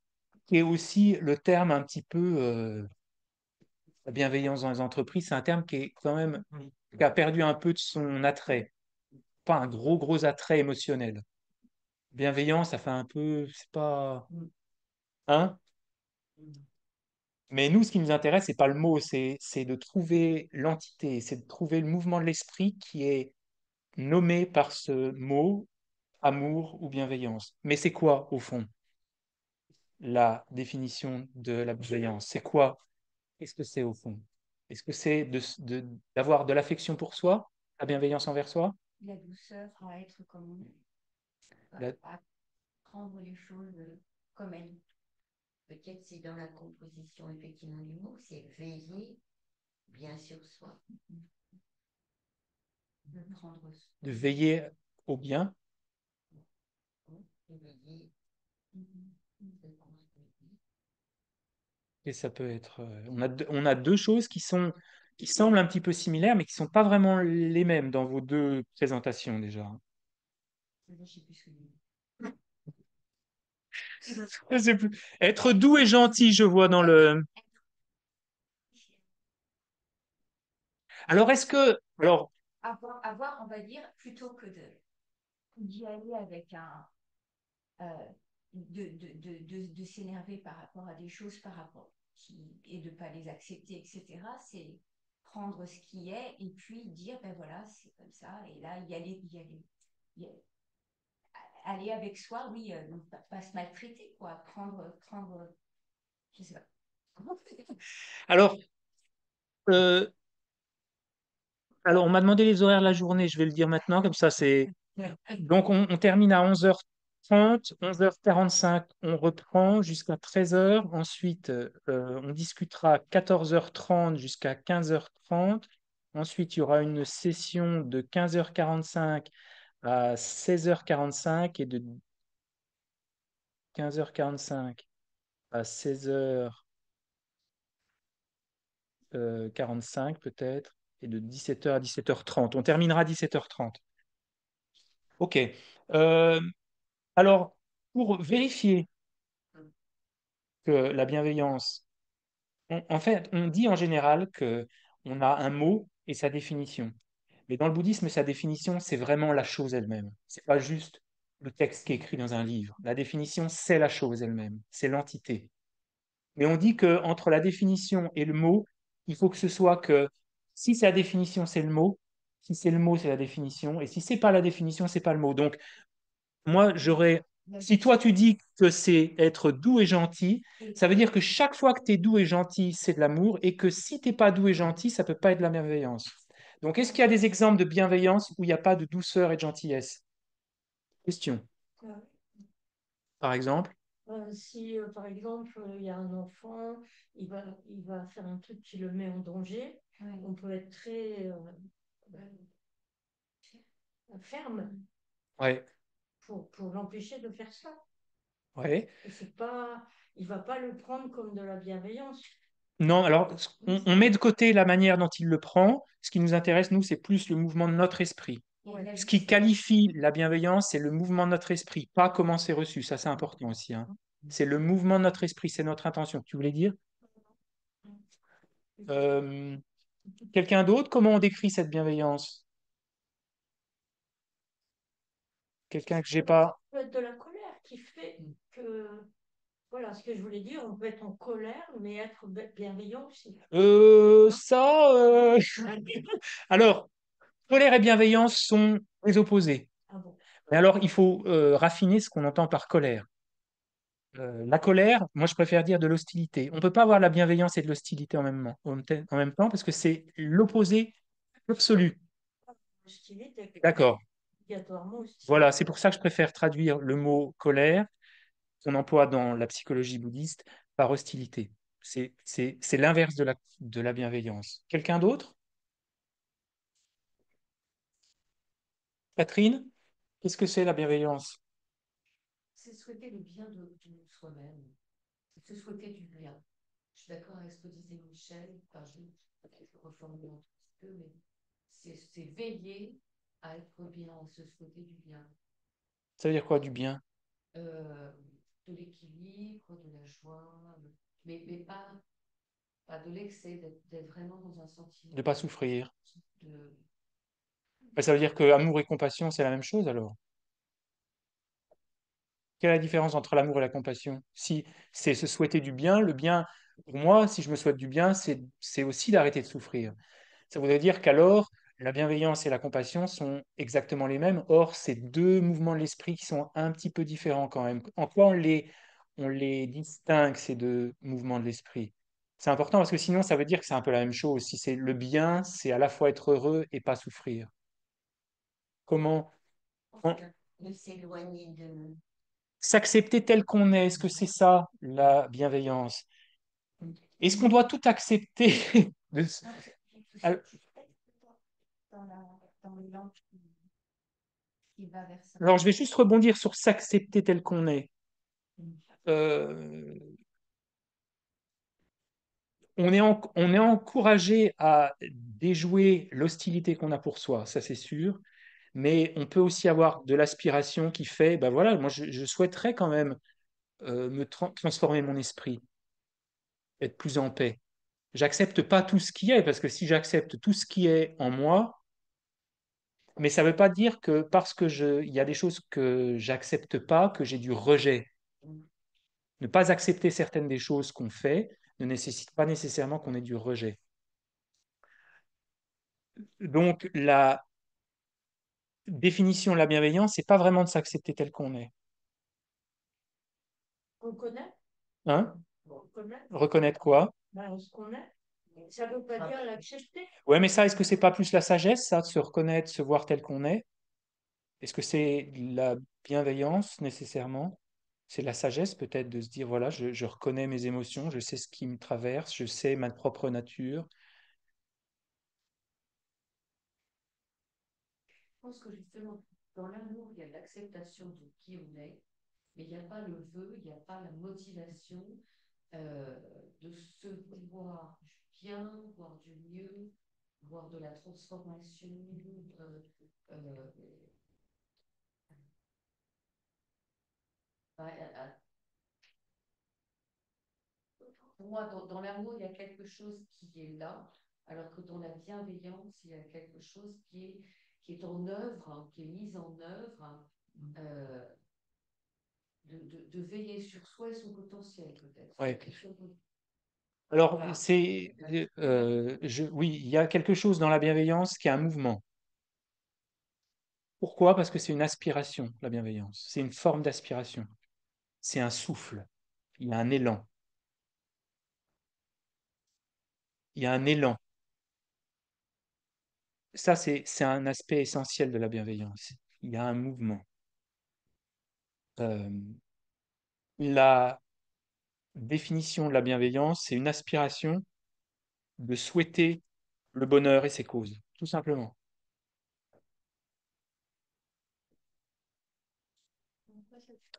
qui est aussi le terme un petit peu la bienveillance dans les entreprises, c'est un terme qui est quand même qui a perdu un peu de son attrait, pas un gros attrait émotionnel. Bienveillance, ça fait un peu, c'est pas, hein? Mais nous, ce qui nous intéresse, c'est pas le mot, c'est de trouver l'entité, c'est de trouver le mouvement de l'esprit qui est nommé par ce mot, amour ou bienveillance. Mais c'est quoi, au fond, la définition de la bienveillance? C'est quoi? Qu'est-ce que c'est, au fond? Est-ce que c'est d'avoir de l'affection pour soi, la bienveillance envers soi? la douceur à être comme on est, La- à prendre les choses comme elles. Peut-être c'est dans la composition effectivement du mot, c'est veiller bien sur soi. De prendre. de veiller au bien? Veiller de construire. Et ça peut être. On a deux choses qui semblent un petit peu similaires, mais qui ne sont pas vraiment les mêmes dans vos deux présentations déjà. Je sais plus ce que Je sais plus. Être doux et gentil, je vois dans le. Alors, est-ce que. Alors, avoir, on va dire, plutôt que d'y aller avec un, euh, de s'énerver par rapport à des choses, par rapport et de ne pas les accepter, etc. C'est prendre ce qui est et puis dire, ben voilà, c'est comme ça. Et là, aller avec soi, oui, donc pas se maltraiter, quoi. Je sais pas. alors, euh, on m'a demandé les horaires de la journée, je vais le dire maintenant, comme ça c'est. Donc, on termine à 11h. 11h30, 11h45, on reprend jusqu'à 13h. Ensuite, on discutera 14h30 jusqu'à 15h30. Ensuite, il y aura une session de 15h45 à 16h45 et de 15h45 à 16h45 peut-être, et de 17h à 17h30. On terminera à 17h30. OK. Euh, alors, pour vérifier que la bienveillance, en fait, on dit en général que on a un mot et sa définition. Mais dans le bouddhisme, sa définition, c'est vraiment la chose elle-même. C'est pas juste le texte qui est écrit dans un livre. La définition, c'est la chose elle-même, c'est l'entité. Mais on dit que entre la définition et le mot, il faut que ce soit que si c'est la définition, c'est le mot. Si c'est le mot, c'est la définition. Et si c'est pas la définition, c'est pas le mot. Donc, moi, j'aurais. Si toi, tu dis que c'est être doux et gentil, ça veut dire que chaque fois que tu es doux et gentil, c'est de l'amour, et que si tu n'es pas doux et gentil, ça peut pas être de la bienveillance. Donc, est-ce qu'il y a des exemples de bienveillance où il n'y a pas de douceur et de gentillesse? Question. Par exemple, Si, par exemple, il y a un enfant, il va faire un truc qui le met en danger, on peut être très ben, ferme ouais, pour l'empêcher de faire ça. ouais. Et c'est pas, il va pas le prendre comme de la bienveillance. Non, alors, on met de côté la manière dont il le prend. Ce qui nous intéresse, nous, c'est plus le mouvement de notre esprit. Ouais. Ce qui qualifie la bienveillance, c'est le mouvement de notre esprit, pas comment c'est reçu. Ça, c'est important aussi, hein. C'est le mouvement de notre esprit, c'est notre intention. Tu voulais dire? Euh, Quelqu'un d'autre, comment on décrit cette bienveillance? Quelqu'un que j'ai pas. Ça peut être de la colère qui fait que, voilà, ce que je voulais dire, on peut être en colère, mais être bienveillant aussi. Ça. Alors, colère et bienveillance sont les opposés. Ah bon? Mais alors, il faut raffiner ce qu'on entend par colère. La colère, moi, je préfère dire de l'hostilité. On ne peut pas avoir de la bienveillance et de l'hostilité en même temps parce que c'est l'opposé absolu. Hostilité, D'accord. obligatoirement hostilité. Voilà, c'est pour ça que je préfère traduire le mot colère qu'on emploie dans la psychologie bouddhiste par hostilité. C'est l'inverse de la bienveillance. Quelqu'un d'autre? Catherine, qu'est-ce que c'est la bienveillance? C'est souhaiter le bien de soi-même, c'est se souhaiter du bien. Je suis d'accord avec ce que disait Michel, enfin, je reformule un tout petit peu, mais c'est veiller à être bien, se souhaiter du bien. Ça veut dire quoi du bien? Euh, de l'équilibre, de la joie, mais pas de l'excès, d'être vraiment dans un sentiment De ne pas souffrir. de... Ben, ça veut dire que amour et compassion, c'est la même chose alors? Quelle est la différence entre l'amour et la compassion? Si c'est se souhaiter du bien, le bien, pour moi, si je me souhaite du bien, c'est aussi d'arrêter de souffrir. Ça voudrait dire qu'alors, la bienveillance et la compassion sont exactement les mêmes. Or, c'est deux mouvements de l'esprit qui sont un petit peu différents quand même. En quoi on les distingue, ces deux mouvements de l'esprit? C'est important parce que sinon, ça veut dire que c'est un peu la même chose. Si c'est le bien, c'est à la fois être heureux et pas souffrir. Comment on- De s'éloigner de. S'accepter tel qu'on est, est-ce que c'est ça la bienveillance? Est-ce qu'on doit tout accepter de- Non, c'est Alors, dans dans l'élan qui va vers ça. alors, je vais juste rebondir sur s'accepter tel qu'on est. Euh, on est encouragé à déjouer l'hostilité qu'on a pour soi, ça c'est sûr, mais on peut aussi avoir de l'aspiration qui fait, ben voilà, moi je souhaiterais quand même transformer mon esprit, être plus en paix. J'accepte pas tout ce qui est, parce que si j'accepte tout ce qui est en moi, mais ça ne veut pas dire que parce que il y a des choses que j'accepte pas, que j'ai du rejet. Ne pas accepter certaines des choses qu'on fait ne nécessite pas nécessairement qu'on ait du rejet. Donc, la définition de la bienveillance, c'est pas vraiment de s'accepter tel qu'on est. On connaît, Hein? on connaît, Reconnaître quoi? ben, ce qu'on est. Ça ne veut pas dire l'accepter. Ouais, mais ça, est-ce que c'est pas plus la sagesse, ça, de se reconnaître, se voir tel qu'on est? Est-ce que c'est la bienveillance nécessairement. C'est la sagesse peut-être de se dire, voilà, je reconnais mes émotions, je sais ce qui me traverse, je sais ma propre nature. Je pense que justement, dans l'amour, il y a l'acceptation de qui on est, mais il n'y a pas le vœu, il n'y a pas la motivation euh, de se voir du bien, voir du mieux, voir de la transformation. euh, euh, bah, pour moi, dans l'amour, il y a quelque chose qui est là, alors que dans la bienveillance, il y a quelque chose qui est en œuvre, hein, qui est mise en œuvre, hein, euh, de veiller sur soi et son potentiel, peut-être. Ouais. Quelque chose Alors, Voilà. oui, il y a quelque chose dans la bienveillance qui est un mouvement. Pourquoi? Parce que c'est une aspiration, la bienveillance. C'est une forme d'aspiration. C'est un souffle. Il y a un élan. Il y a un élan. Ça, c'est un aspect essentiel de la bienveillance. Il y a un mouvement. Euh, la définition de la bienveillance, c'est une aspiration de souhaiter le bonheur et ses causes, tout simplement.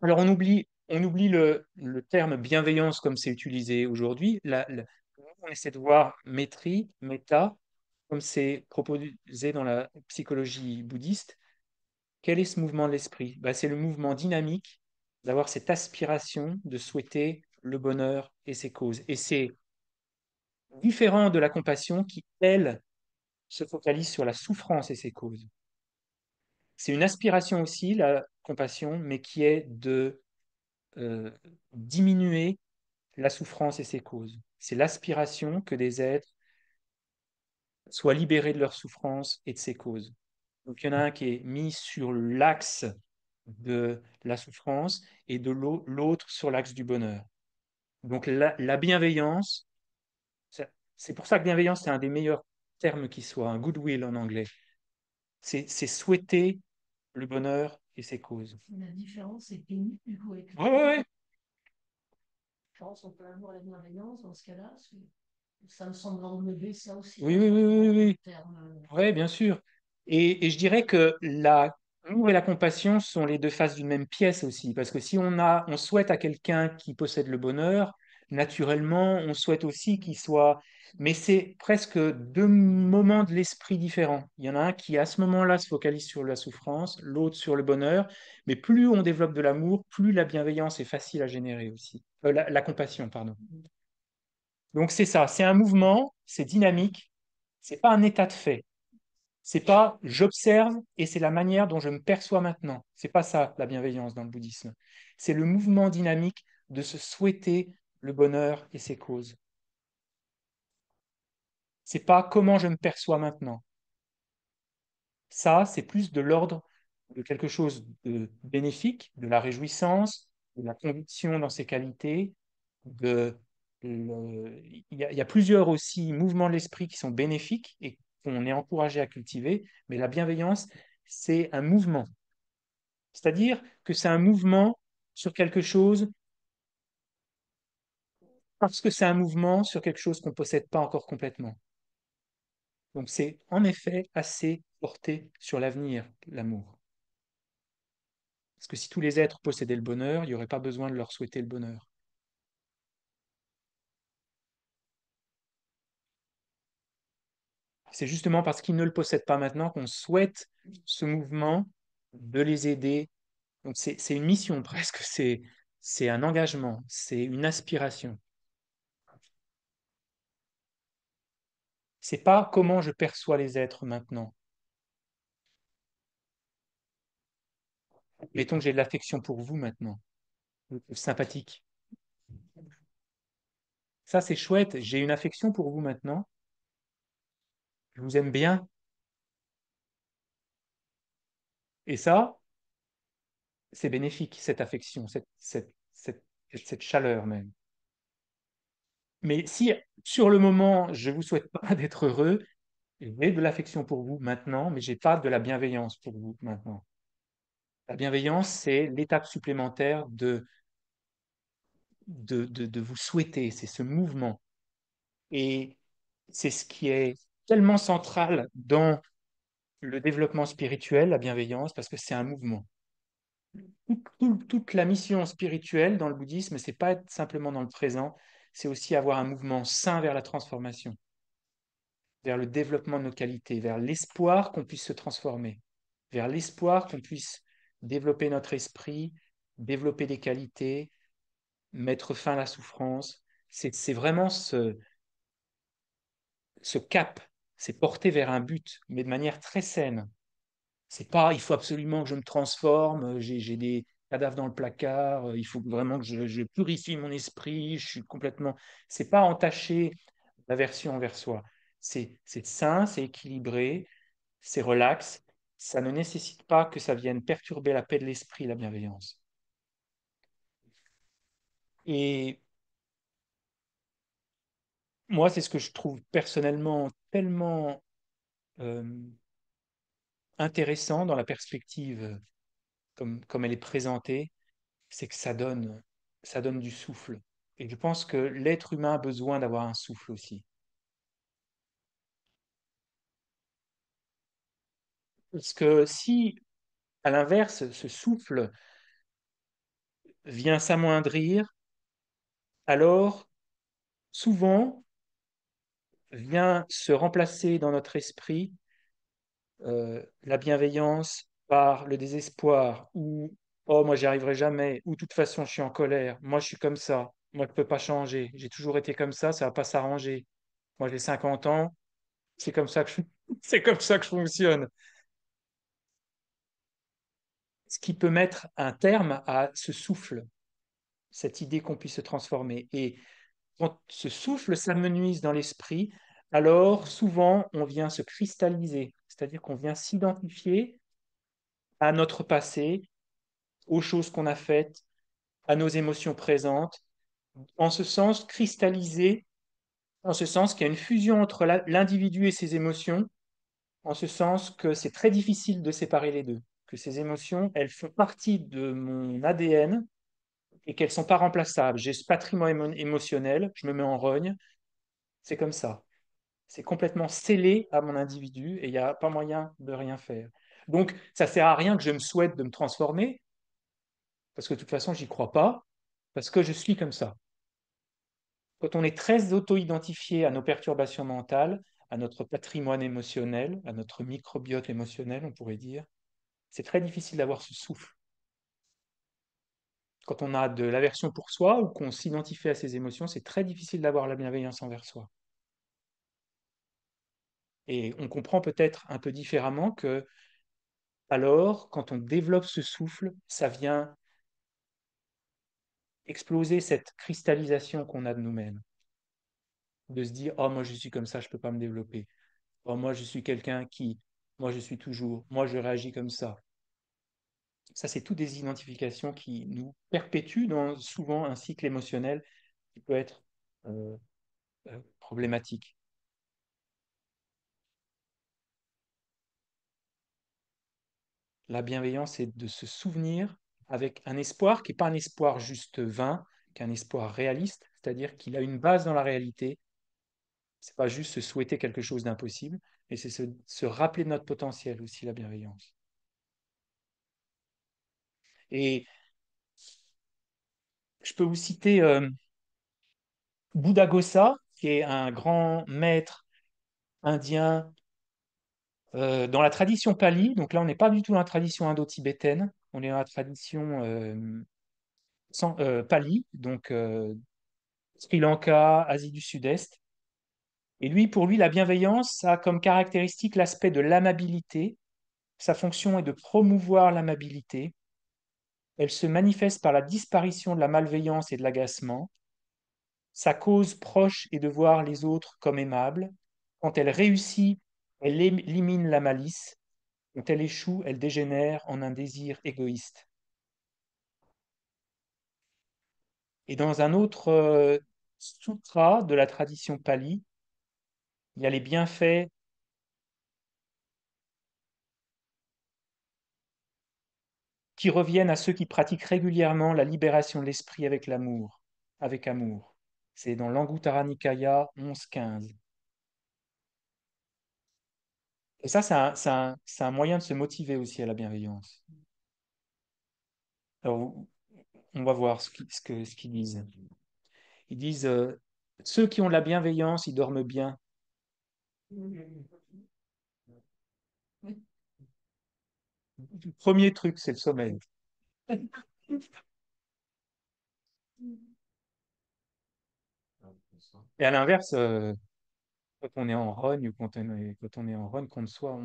Alors on oublie le terme bienveillance comme c'est utilisé aujourd'hui. On essaie de voir maîtrise, méta, comme c'est proposé dans la psychologie bouddhiste. Quel est ce mouvement de l'esprit? Ben, c'est le mouvement dynamique d'avoir cette aspiration de souhaiter le bonheur et ses causes. Et c'est différent de la compassion qui, elle, se focalise sur la souffrance et ses causes. C'est une aspiration aussi, la compassion, mais qui est de diminuer la souffrance et ses causes. C'est l'aspiration que des êtres soient libérés de leur souffrance et de ses causes. Donc il y en a un qui est mis sur l'axe de la souffrance et de l'autre sur l'axe du bonheur. Donc la bienveillance, c'est pour ça que bienveillance, c'est un des meilleurs termes qui soit, un goodwill en anglais. C'est souhaiter le bonheur et ses causes. La différence est pénible, du coup, avec Oui, oui, oui. différence entre l'amour et la bienveillance, dans ce cas-là, ça me semble englober ça aussi. Oui, oui, oui, oui, oui. Terme, Oui, bien sûr. Et je dirais que l'amour et la compassion sont les deux faces d'une même pièce aussi, parce que si on souhaite à quelqu'un qui possède le bonheur, naturellement, on souhaite aussi qu'il soit. Mais c'est presque deux moments de l'esprit différents. Il y en a un qui, à ce moment-là, se focalise sur la souffrance, l'autre sur le bonheur. Mais plus on développe de l'amour, plus la bienveillance est facile à générer aussi. La compassion, pardon. Donc c'est ça, c'est un mouvement, c'est dynamique, c'est pas un état de fait. C'est pas j'observe et c'est la manière dont je me perçois maintenant. C'est pas ça la bienveillance dans le bouddhisme. C'est le mouvement dynamique de se souhaiter le bonheur et ses causes. C'est pas comment je me perçois maintenant. Ça, c'est plus de l'ordre de quelque chose de bénéfique, de la réjouissance, de la conviction dans ses qualités. Il y a plusieurs aussi mouvements de l'esprit qui sont bénéfiques et qu'on est encouragé à cultiver, mais la bienveillance, c'est un mouvement. C'est-à-dire que c'est un mouvement sur quelque chose parce que c'est un mouvement sur quelque chose qu'on ne possède pas encore complètement. Donc c'est en effet assez porté sur l'avenir, l'amour. Parce que si tous les êtres possédaient le bonheur, il n'y aurait pas besoin de leur souhaiter le bonheur. C'est justement parce qu'ils ne le possèdent pas maintenant qu'on souhaite ce mouvement de les aider. Donc c'est une mission presque, c'est un engagement, c'est une aspiration. C'est pas comment je perçois les êtres maintenant. Mettons que j'ai de l'affection pour vous maintenant, sympathique. Ça, c'est chouette. J'ai une affection pour vous maintenant. Je vous aime bien. Et ça, c'est bénéfique, cette affection, cette chaleur même. Mais si sur le moment, je ne vous souhaite pas d'être heureux, j'ai de l'affection pour vous maintenant, mais j'ai pas de la bienveillance pour vous maintenant. La bienveillance, c'est l'étape supplémentaire de vous souhaiter, c'est ce mouvement. Et c'est ce qui est tellement central dans le développement spirituel, la bienveillance, parce que c'est un mouvement. Toute la mission spirituelle dans le bouddhisme, c'est pas être simplement dans le présent, c'est aussi avoir un mouvement sain vers la transformation, vers le développement de nos qualités, vers l'espoir qu'on puisse se transformer, vers l'espoir qu'on puisse développer notre esprit, développer des qualités, mettre fin à la souffrance. C'est vraiment ce cap, c'est porter vers un but, mais de manière très saine. C'est pas, il faut absolument que je me transforme, j'ai des cadavres dans le placard, il faut vraiment que je purifie mon esprit, je suis complètement. C'est pas entacher l'aversion envers soi. C'est sain, c'est équilibré, c'est relax. Ça ne nécessite pas que ça vienne perturber la paix de l'esprit, la bienveillance. Et moi, c'est ce que je trouve personnellement tellement euh, intéressant dans la perspective comme elle est présentée, c'est que ça donne du souffle. Et je pense que l'être humain a besoin d'avoir un souffle aussi. Parce que si, à l'inverse, ce souffle vient s'amoindrir, alors souvent vient se remplacer dans notre esprit la bienveillance par le désespoir ou oh moi j'y arriverai jamais ou de toute façon je suis en colère, moi je suis comme ça, moi je peux pas changer, j'ai toujours été comme ça va pas s'arranger. Moi j'ai 50 ans, c'est comme ça que je, c'est comme ça que je fonctionne. Ce qui peut mettre un terme à ce souffle, cette idée qu'on puisse se transformer. Et quand ce souffle s'amenuise dans l'esprit, alors souvent on vient se cristalliser, c'est-à-dire qu'on vient s'identifier à notre passé, aux choses qu'on a faites, à nos émotions présentes, en ce sens cristalliser, en ce sens qu'il y a une fusion entre l'individu et ses émotions, en ce sens que c'est très difficile de séparer les deux, que ces émotions, elles font partie de mon ADN et qu'elles ne sont pas remplaçables. J'ai ce patrimoine émotionnel, je me mets en rogne, c'est comme ça. C'est complètement scellé à mon individu et il n'y a pas moyen de rien faire. Donc, ça ne sert à rien que je me souhaite de me transformer, parce que de toute façon, j'y crois pas, parce que je suis comme ça. Quand on est très auto-identifié à nos perturbations mentales, à notre patrimoine émotionnel, à notre microbiote émotionnel, on pourrait dire, c'est très difficile d'avoir ce souffle. Quand on a de l'aversion pour soi ou qu'on s'identifie à ses émotions, c'est très difficile d'avoir la bienveillance envers soi. Et on comprend peut-être un peu différemment que, alors, quand on développe ce souffle, ça vient exploser cette cristallisation qu'on a de nous-mêmes. De se dire, oh, moi je suis comme ça, je ne peux pas me développer. Oh, moi je suis quelqu'un qui, moi je suis toujours, moi je réagis comme ça. Ça, c'est toutes des identifications qui nous perpétuent dans souvent un cycle émotionnel qui peut être euh, problématique. La bienveillance, c'est de se souvenir avec un espoir qui n'est pas un espoir juste vain, qu'un espoir réaliste, c'est-à-dire qu'il a une base dans la réalité. C'est pas juste se souhaiter quelque chose d'impossible, mais c'est se rappeler de notre potentiel aussi, la bienveillance. Et je peux vous citer Buddhaghosa, qui est un grand maître indien dans la tradition pali. Donc là, on n'est pas du tout dans la tradition indo-tibétaine, on est dans la tradition pali, donc Sri Lanka, Asie du Sud-Est. Et lui, pour lui, la bienveillance a comme caractéristique l'aspect de l'amabilité. Sa fonction est de promouvoir l'amabilité. Elle se manifeste par la disparition de la malveillance et de l'agacement. Sa cause proche est de voir les autres comme aimables. Quand elle réussit, elle élimine la malice. Quand elle échoue, elle dégénère en un désir égoïste. Et dans un autre sutra de la tradition pali, il y a les bienfaits qui reviennent à ceux qui pratiquent régulièrement la libération de l'esprit avec l'amour, avec amour. C'est dans l'Anguttara Nikaya 11-15. Et ça, c'est un moyen de se motiver aussi à la bienveillance. Alors, on va voir ce qu'ils disent. Ils disent, ceux qui ont de la bienveillance, ils dorment bien. Le premier truc, c'est le sommeil. Et à l'inverse, quand on est en rogne ou quand on est en rogne contre soi,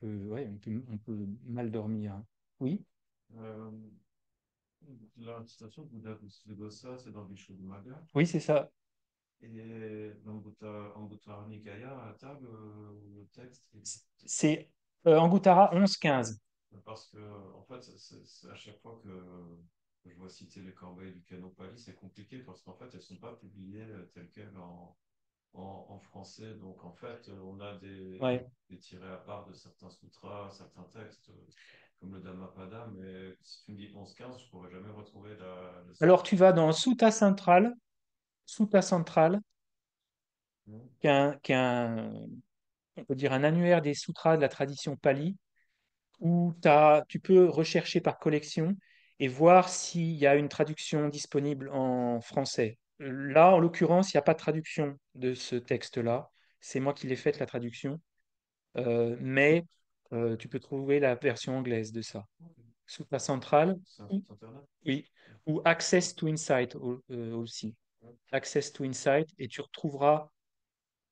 ouais, on peut mal dormir, hein. Oui, Euh, la citation de Bouddha de Gosa, c'est dans Visuddhimagga. oui, c'est ça. Et dans Anguttara Nikaya, à table, le texte, C'est Anguttara 11-15. parce que, en fait, à chaque fois que je vois citer les corbeilles du Kanopali, c'est compliqué parce qu'en fait, elles ne sont pas publiées telles quelles en français. Donc, en fait, on a Ouais. des tirés à part de certains sutras, certains textes, comme le Dhammapada, mais si tu me dis 11-15, je ne pourrais jamais retrouver la Alors, citation. tu vas dans Sutta Central, Mhm. qui est on peut dire un annuaire des sutras de la tradition pali, où tu peux rechercher par collection et voir s'il y a une traduction disponible en français. Là, en l'occurrence, il n'y a pas de traduction de ce texte-là. C'est moi qui l'ai faite, la traduction. Mais tu peux trouver la version anglaise de ça. Sutta Central, C'est un ou- site internet. oui, ou Access to Insight aussi. Access to Insight, et tu retrouveras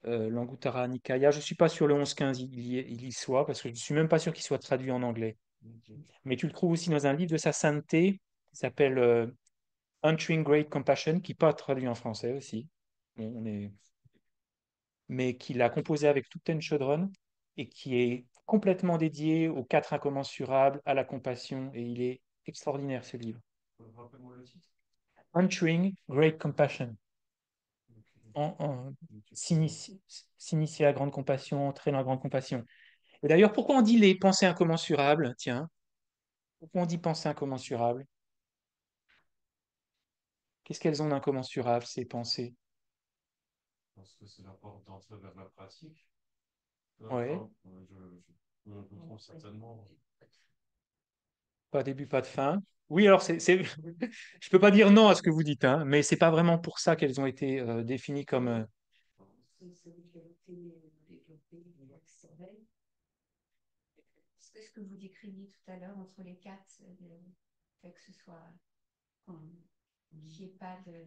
l'Anguttara Nikaya. Je ne suis pas sûr le 11-15 il y soit, parce que je ne suis même pas sûr qu'il soit traduit en anglais. Ok. Mais tu le trouves aussi dans un livre de sa sainteté qui s'appelle Entering Great Compassion, qui n'est pas traduit en français aussi. Bon, mais qu'il a composé avec Thupten Chodron et qui est complètement dédié aux quatre incommensurables, à la compassion, et il est extraordinaire ce livre. Rappelle-moi le titre. Entering Great Compassion. Ok. S'initier à la grande compassion, entrer dans la grande compassion. Et d'ailleurs, pourquoi on dit les pensées incommensurables? Tiens, pourquoi on dit pensées incommensurables? Qu'est-ce qu'elles ont d'incommensurable, ces pensées? Parce que c'est la porte d'entrée vers la pratique. Ouais, Enfin, je trouve certainement. pas début, pas de fin. Oui, alors je peux pas dire non à ce que vous dites, hein, mais c'est pas vraiment pour ça qu'elles ont été définies comme. C'est une qualité développée du cerveau. Ce que vous décriviez tout à l'heure entre les quatre, le fait que ce soit qu'il n'y ait pas de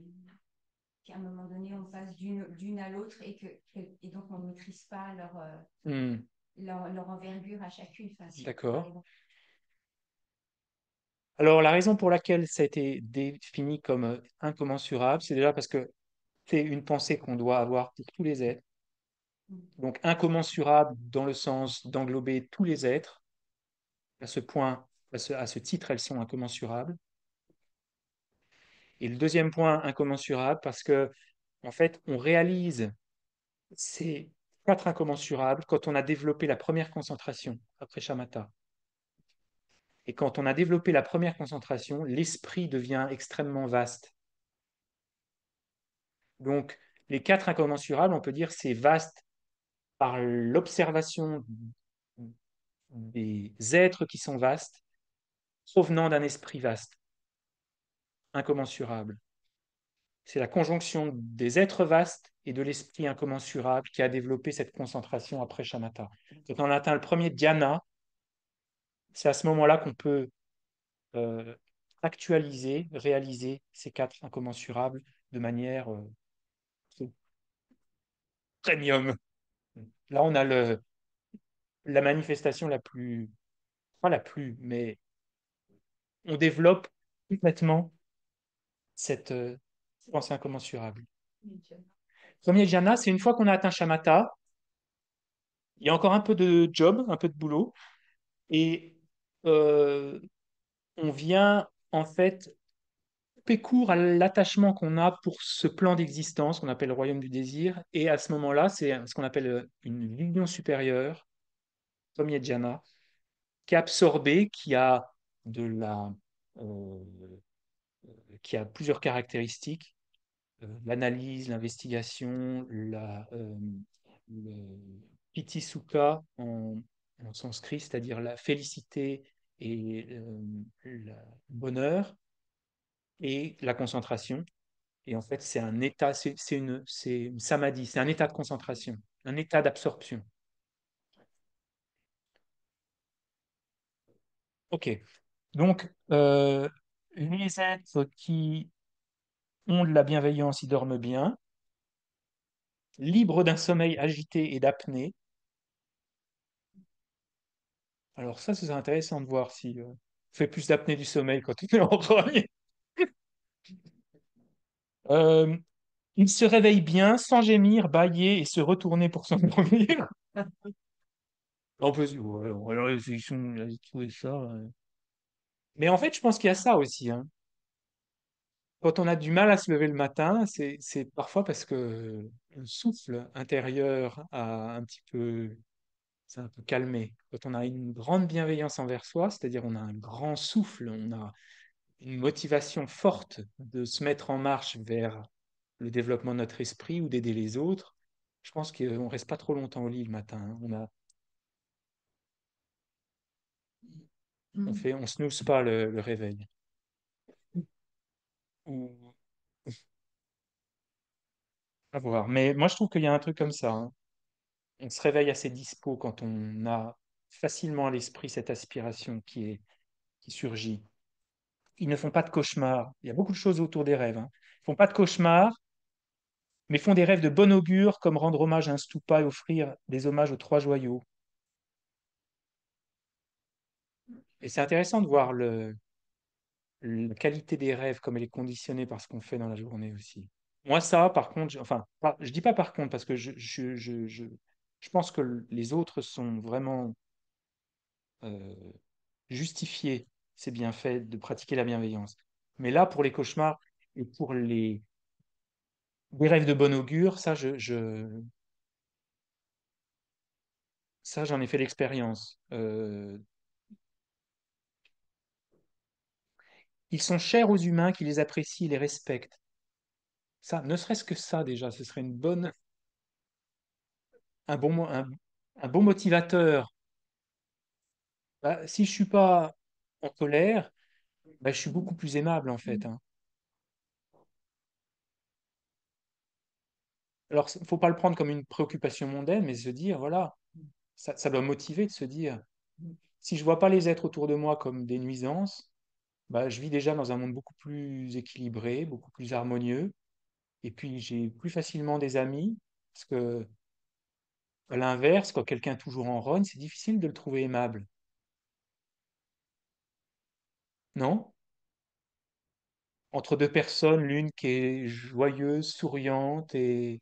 qu'à un moment donné on passe d'une à l'autre et donc on ne maîtrise pas Hmm, leur envergure à chacune. Enfin, d'accord. Alors, la raison pour laquelle ça a été défini comme incommensurable, c'est déjà parce que c'est une pensée qu'on doit avoir pour tous les êtres. Donc, incommensurable dans le sens d'englober tous les êtres. À ce point, à ce titre, elles sont incommensurables. Et le deuxième point, incommensurable, parce que, en fait, on réalise ces quatre incommensurables quand on a développé la première concentration après shamatha. Et quand on a développé la première concentration, l'esprit devient extrêmement vaste. Donc, les quatre incommensurables, on peut dire, c'est vaste par l'observation des êtres qui sont vastes, provenant d'un esprit vaste, incommensurable. C'est la conjonction des êtres vastes et de l'esprit incommensurable qui a développé cette concentration après shamatha. Quand on atteint le premier dhyana, c'est à ce moment-là qu'on peut euh, actualiser, réaliser ces quatre incommensurables de manière premium. Là, on a la manifestation la plus, pas la plus, mais on développe complètement cette pensée incommensurable. Premier jhana, c'est une fois qu'on a atteint shamatha, il y a encore un peu de job, un peu de boulot, et euh, on vient en fait couper court à l'attachement qu'on a pour ce plan d'existence qu'on appelle le royaume du désir, et à ce moment-là, c'est ce qu'on appelle une vision supérieure, premier jhana, qui est absorbée, qui a de la, euh, qui a plusieurs caractéristiques, l'analyse, l'investigation, le piti sukha en sanskrit, c'est-à-dire la félicité et le bonheur, et la concentration. Et en fait, c'est un état, c'est une samadhi, c'est un état de concentration, un état d'absorption. Ok. Donc, les êtres qui ont de la bienveillance, ils dorment bien, libres d'un sommeil agité et d'apnée. Alors ça, c'est intéressant de voir si on fait plus d'apnée du sommeil quand on est en rogne. Euh, ils se réveillent bien, sans gémir, bâiller et se retourner pour s'endormir. On peut se dire, ouais, alors, ils sont trouvé ça. Mais en fait, je pense qu'il y a ça aussi, hein. Quand on a du mal à se lever le matin, c'est parfois parce que le souffle intérieur a un petit peu, c'est un peu calmé. Quand on a une grande bienveillance envers soi, c'est-à-dire on a un grand souffle, on a une motivation forte de se mettre en marche vers le développement de notre esprit ou d'aider les autres, je pense qu'on ne reste pas trop longtemps au lit le matin, hein. On snooze pas le réveil. Ou à voir. Mais moi, je trouve qu'il y a un truc comme ça, hein. On se réveille assez dispo quand on a facilement à l'esprit cette aspiration qui surgit. Ils ne font pas de cauchemars. Il y a beaucoup de choses autour des rêves, hein. Ils ne font pas de cauchemars, mais font des rêves de bon augure, comme rendre hommage à un stupa et offrir des hommages aux trois joyaux. Et c'est intéressant de voir la qualité des rêves, comme elle est conditionnée par ce qu'on fait dans la journée aussi. Moi, ça, par contre, enfin, je dis pas par contre, parce que je pense que les autres sont vraiment euh, justifier ces bienfaits de pratiquer la bienveillance. Mais là, pour les cauchemars et pour les rêves de bon augure, ça, j'en ai fait l'expérience. Ils sont chers aux humains qui les apprécient et les respectent. Ça, ne serait-ce que ça déjà, ce serait un bon motivateur. Bah, si je suis pas en colère, bah, je suis beaucoup plus aimable en fait, hein. Alors, il ne faut pas le prendre comme une préoccupation mondaine, mais se dire, voilà, ça doit motiver de se dire, si je vois pas les êtres autour de moi comme des nuisances, bah, je vis déjà dans un monde beaucoup plus équilibré, beaucoup plus harmonieux. Et puis, j'ai plus facilement des amis, parce que, à l'inverse, quand quelqu'un est toujours en rogne, c'est difficile de le trouver aimable. Non? Entre deux personnes, l'une qui est joyeuse, souriante et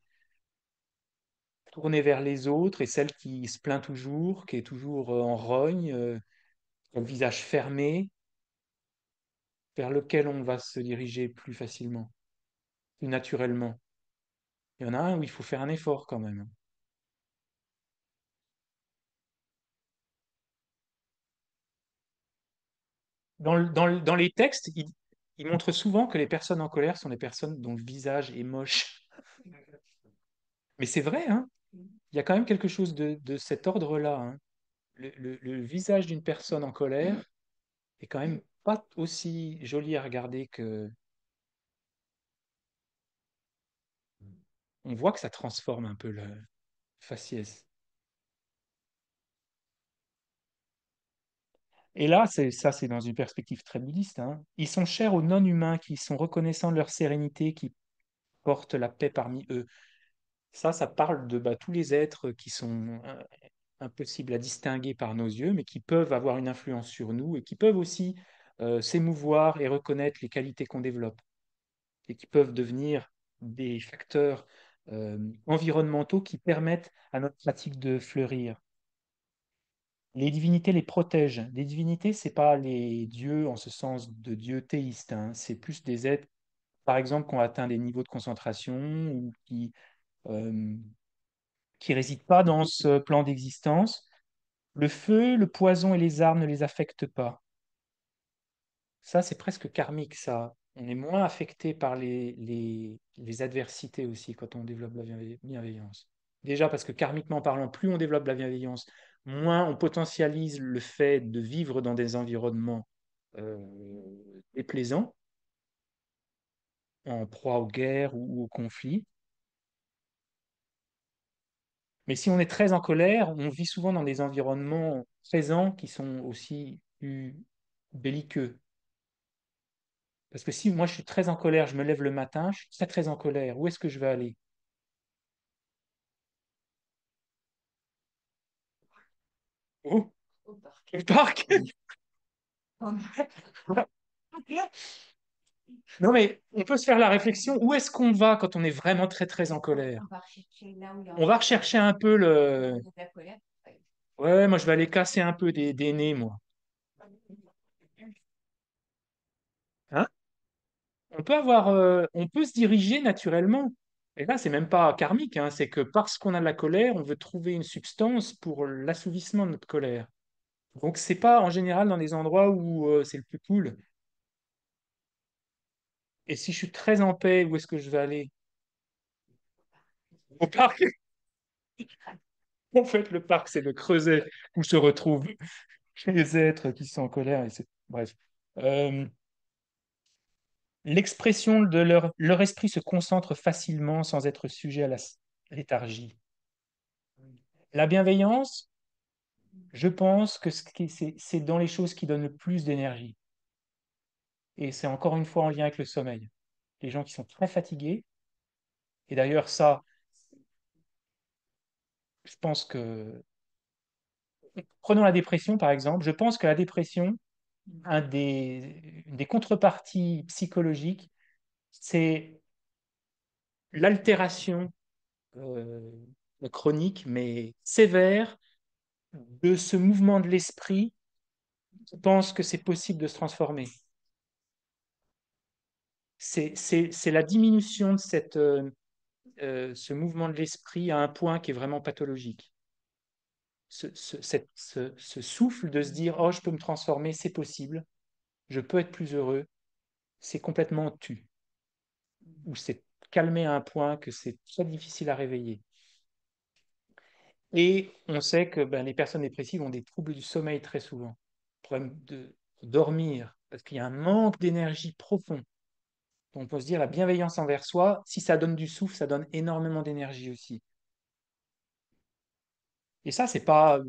tournée vers les autres, et celle qui se plaint toujours, qui est toujours en rogne, qui a le visage fermé, vers lequel on va se diriger plus facilement, plus naturellement. Il y en a un où il faut faire un effort quand même. Dans les textes, il montre souvent que les personnes en colère sont des personnes dont le visage est moche. Mais c'est vrai, hein? Il y a quand même quelque chose de cet ordre-là, hein. Le visage d'une personne en colère est quand même pas aussi joli à regarder que... On voit que ça transforme un peu le faciès. Et là, c'est dans une perspective très bouddhiste, hein. Ils sont chers aux non-humains qui sont reconnaissants de leur sérénité, qui portent la paix parmi eux. Ça parle de bah, tous les êtres qui sont impossibles à distinguer par nos yeux, mais qui peuvent avoir une influence sur nous et qui peuvent aussi s'émouvoir et reconnaître les qualités qu'on développe et qui peuvent devenir des facteurs environnementaux qui permettent à notre pratique de fleurir. Les divinités les protègent. Les divinités, c'est pas les dieux en ce sens de dieux théistes, hein. C'est plus des êtres, par exemple, qui ont atteint des niveaux de concentration ou euh, qui résident pas dans ce plan d'existence. Le feu, le poison et les armes ne les affectent pas. Ça, c'est presque karmique, ça. On est moins affecté par les adversités aussi quand on développe la bienveillance. Déjà parce que karmiquement parlant, plus on développe la bienveillance, moins on potentialise le fait de vivre dans des environnements euh, déplaisants, en proie aux guerres ou aux conflits. Mais si on est très en colère, on vit souvent dans des environnements présents qui sont aussi plus belliqueux. Parce que si moi je suis très en colère, je me lève le matin, je suis très très en colère, où est-ce que je vais aller? Où? Au parc. Au parc? Non mais on peut se faire la réflexion, où est-ce qu'on va quand on est vraiment très très en colère? On va rechercher là où il y a On va rechercher un peu le... de la colère. Ouais, moi je vais aller casser un peu des nez, moi. Hein? On peut se diriger naturellement. Et là, c'est même pas karmique, hein, c'est que parce qu'on a de la colère, on veut trouver une substance pour l'assouvissement de notre colère. Donc, c'est pas en général dans des endroits où c'est le plus cool. Et si je suis très en paix, où est-ce que je vais aller? Au parc. En fait, le parc, c'est le creuset où se retrouvent les êtres qui sont en colère. Bref. Euh, L'expression de leur esprit se concentre facilement sans être sujet à la léthargie. La bienveillance, je pense que c'est dans les choses qui donnent le plus d'énergie. Et c'est encore une fois en lien avec le sommeil. Les gens qui sont très fatigués, et d'ailleurs ça, je pense que... Prenons la dépression par exemple. Je pense que la dépression, une des contreparties psychologiques, c'est l'altération euh, chronique, mais sévère, de ce mouvement de l'esprit qui pense que c'est possible de se transformer. C'est la diminution de ce mouvement de l'esprit à un point qui est vraiment pathologique. Ce souffle de se dire, oh, je peux me transformer, c'est possible, je peux être plus heureux, c'est complètement tu, ou c'est calmé à un point que c'est très difficile à réveiller. Et on sait que ben, les personnes dépressives ont des troubles du sommeil très souvent, problème de dormir, parce qu'il y a un manque d'énergie profond. Donc on peut se dire la bienveillance envers soi, si ça donne du souffle, ça donne énormément d'énergie aussi. Et ça, c'est pas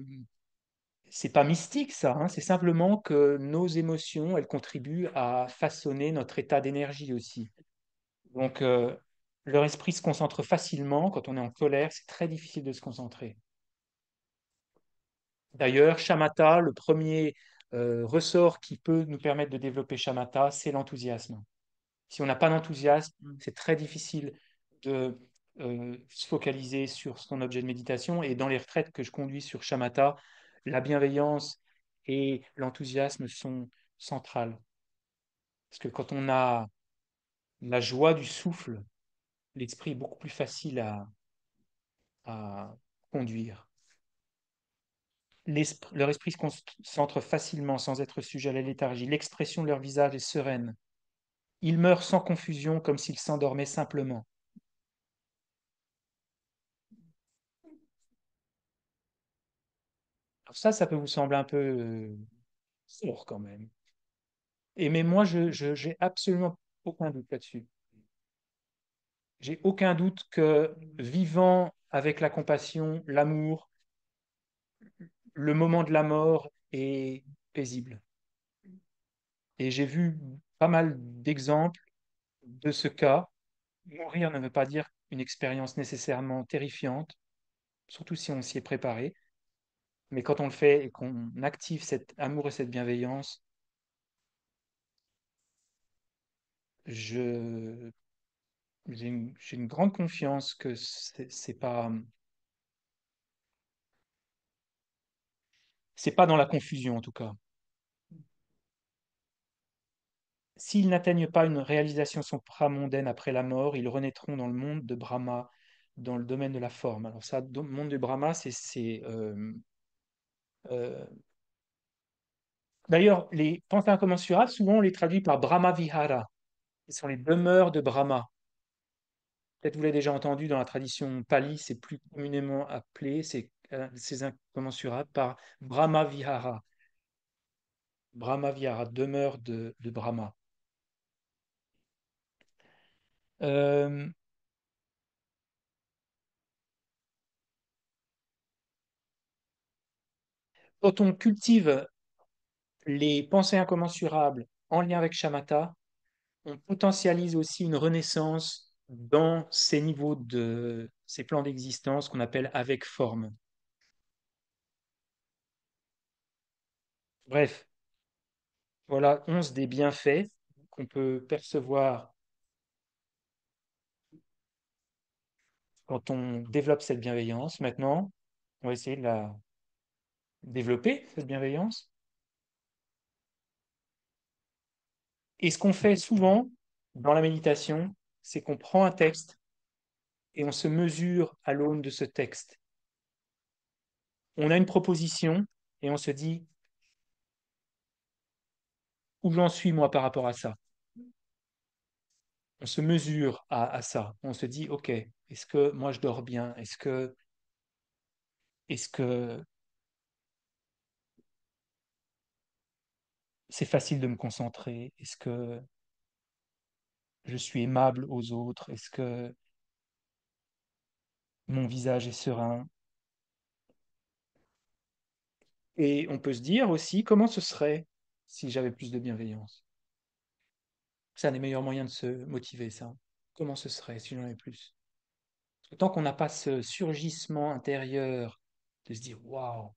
mystique, ça, hein. C'est simplement que nos émotions, elles contribuent à façonner notre état d'énergie aussi. Donc, leur esprit se concentre facilement. Quand on est en colère, c'est très difficile de se concentrer. D'ailleurs, shamatha, le premier ressort qui peut nous permettre de développer shamatha, c'est l'enthousiasme. Si on n'a pas d'enthousiasme, c'est très difficile de se focaliser sur son objet de méditation. Et dans les retraites que je conduis sur shamatha, la bienveillance et l'enthousiasme sont centrales. Parce que quand on a la joie du souffle, l'esprit est beaucoup plus facile à conduire. Leur esprit se concentre facilement sans être sujet à la léthargie. L'expression de leur visage est sereine. Ils meurent sans confusion comme s'ils s'endormaient simplement. Alors ça peut vous sembler un peu sourd quand même. Mais moi, j'ai absolument aucun doute là-dessus. J'ai aucun doute que vivant avec la compassion, l'amour, le moment de la mort est paisible. Et j'ai vu pas mal d'exemples de ce cas. Mourir ne veut pas dire une expérience nécessairement terrifiante, surtout si on s'y est préparé. Mais quand on le fait et qu'on active cet amour et cette bienveillance, je, j'ai une grande confiance que c'est pas dans la confusion en tout cas. S'ils n'atteignent pas une réalisation supramondaine après la mort, ils renaîtront dans le monde de Brahma, dans le domaine de la forme. Alors ça, le monde de Brahma, c'est D'ailleurs, les pensées incommensurables, souvent, on les traduit par Brahma Vihara. Ce sont les demeures de Brahma. Peut-être vous l'avez déjà entendu dans la tradition pali, c'est plus communément appelé, ces incommensurables, par Brahma Vihara. Brahma Vihara, demeure de Brahma. Euh, Quand on cultive les pensées incommensurables en lien avec shamatha, on potentialise aussi une renaissance dans ces niveaux ces plans d'existence qu'on appelle avec forme. Bref, voilà 11 des bienfaits qu'on peut percevoir quand on développe cette bienveillance. Maintenant, on va essayer de la développer, cette bienveillance. Et ce qu'on fait souvent dans la méditation, c'est qu'on prend un texte et on se mesure à l'aune de ce texte. On a une proposition et on se dit où j'en suis moi par rapport à ça. On se mesure à ça. On se dit, OK, est-ce que moi je dors bien? Est-ce que c'est facile de me concentrer? Est-ce que je suis aimable aux autres? Est-ce que mon visage est serein? Et on peut se dire aussi, comment ce serait si j'avais plus de bienveillance? C'est un des meilleurs moyens de se motiver, ça. Comment ce serait si j'en avais plus? Parce que tant qu'on n'a pas ce surgissement intérieur de se dire, waouh,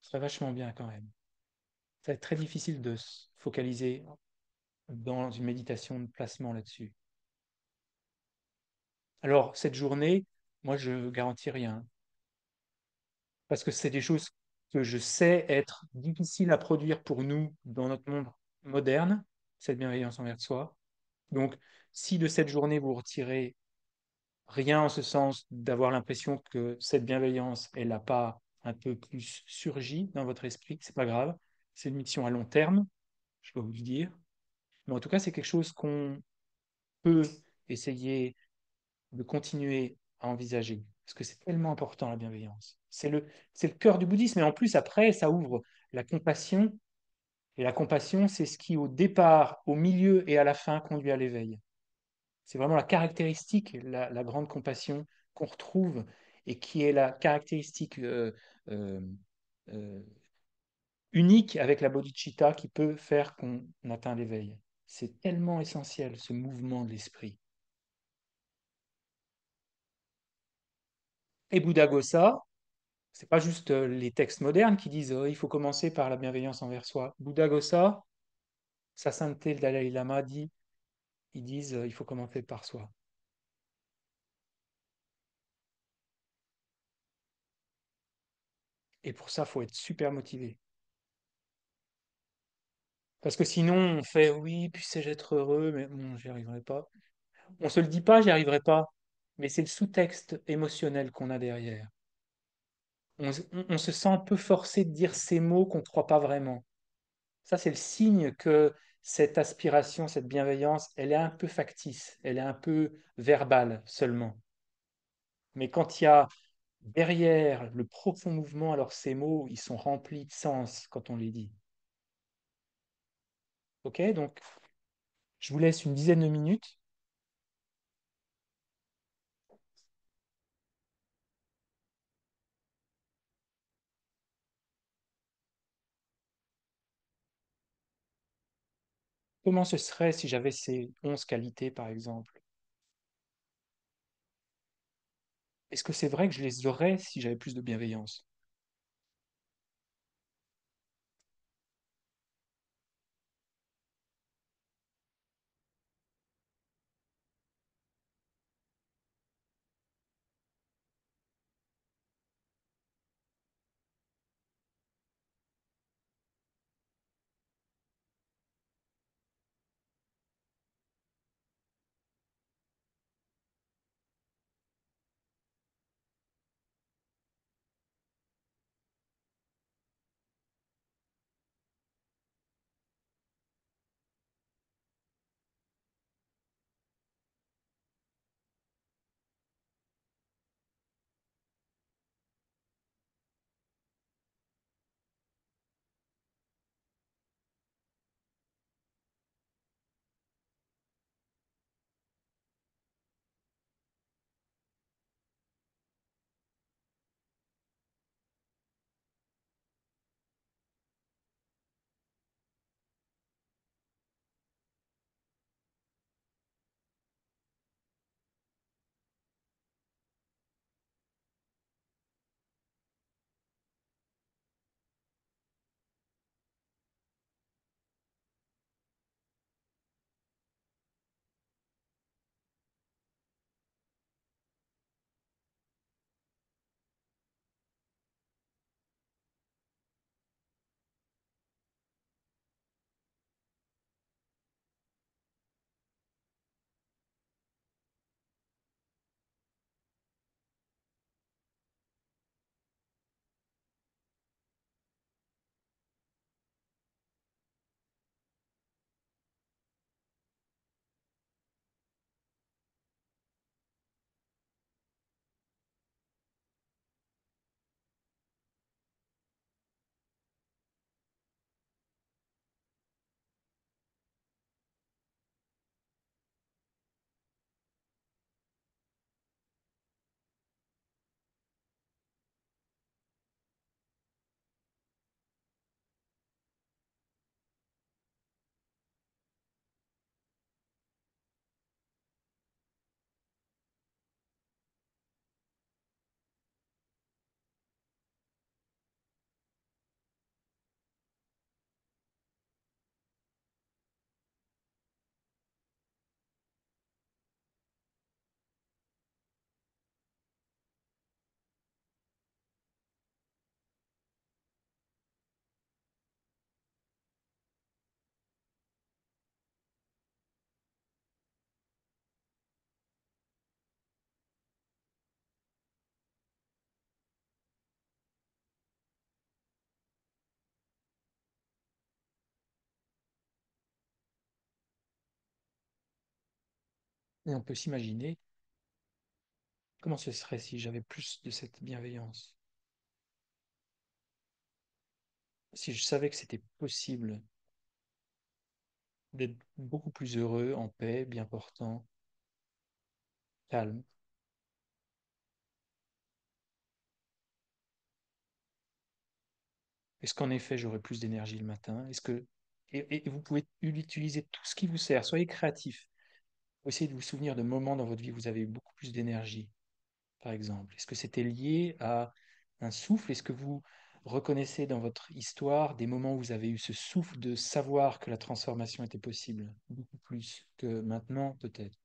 ce serait vachement bien quand même. Ça va être très difficile de se focaliser dans une méditation de placement là-dessus. Alors, cette journée, moi, je garantis rien, parce que c'est des choses que je sais être difficiles à produire pour nous dans notre monde moderne, cette bienveillance envers soi. Donc, si de cette journée, vous retirez rien en ce sens d'avoir l'impression que cette bienveillance, elle n'a pas un peu plus surgi dans votre esprit, c'est pas grave. C'est une mission à long terme, je peux vous le dire. Mais en tout cas, c'est quelque chose qu'on peut essayer de continuer à envisager. Parce que c'est tellement important, la bienveillance. C'est le cœur du bouddhisme. Et en plus, après, ça ouvre la compassion. Et la compassion, c'est ce qui, au départ, au milieu et à la fin, conduit à l'éveil. C'est vraiment la caractéristique, la grande compassion qu'on retrouve et qui est la caractéristique euh, euh, unique avec la bodhicitta qui peut faire qu'on atteint l'éveil. C'est tellement essentiel, ce mouvement de l'esprit. Et Buddha-Gosa, c'est pas juste les textes modernes qui disent il faut commencer par la bienveillance envers soi. Buddha-Gosa, sa sainteté, le Dalai Lama dit, ils disent il faut commencer par soi. Et pour ça, il faut être super motivé. Parce que sinon, on fait oui, puissais-je être heureux, mais bon, j'y arriverai pas. On se le dit pas, j'y arriverai pas. Mais c'est le sous-texte émotionnel qu'on a derrière. On se sent un peu forcé de dire ces mots qu'on ne croit pas vraiment. Ça, c'est le signe que cette aspiration, cette bienveillance, elle est un peu factice, elle est un peu verbale seulement. Mais quand il y a derrière le profond mouvement, alors ces mots, ils sont remplis de sens quand on les dit. Ok, donc je vous laisse une dizaine de minutes. Comment ce serait si j'avais ces 11 qualités, par exemple? Est-ce que c'est vrai que je les aurais si j'avais plus de bienveillance? Et on peut s'imaginer comment ce serait si j'avais plus de cette bienveillance. Si je savais que c'était possible d'être beaucoup plus heureux, en paix, bien portant, calme. Est-ce qu'en effet, j'aurai plus d'énergie le matin? Et vous pouvez utiliser tout ce qui vous sert. Soyez créatif. Essayez de vous souvenir de moments dans votre vie où vous avez eu beaucoup plus d'énergie, par exemple. Est-ce que c'était lié à un souffle? Est-ce que vous reconnaissez dans votre histoire des moments où vous avez eu ce souffle de savoir que la transformation était possible, beaucoup plus que maintenant, peut-être?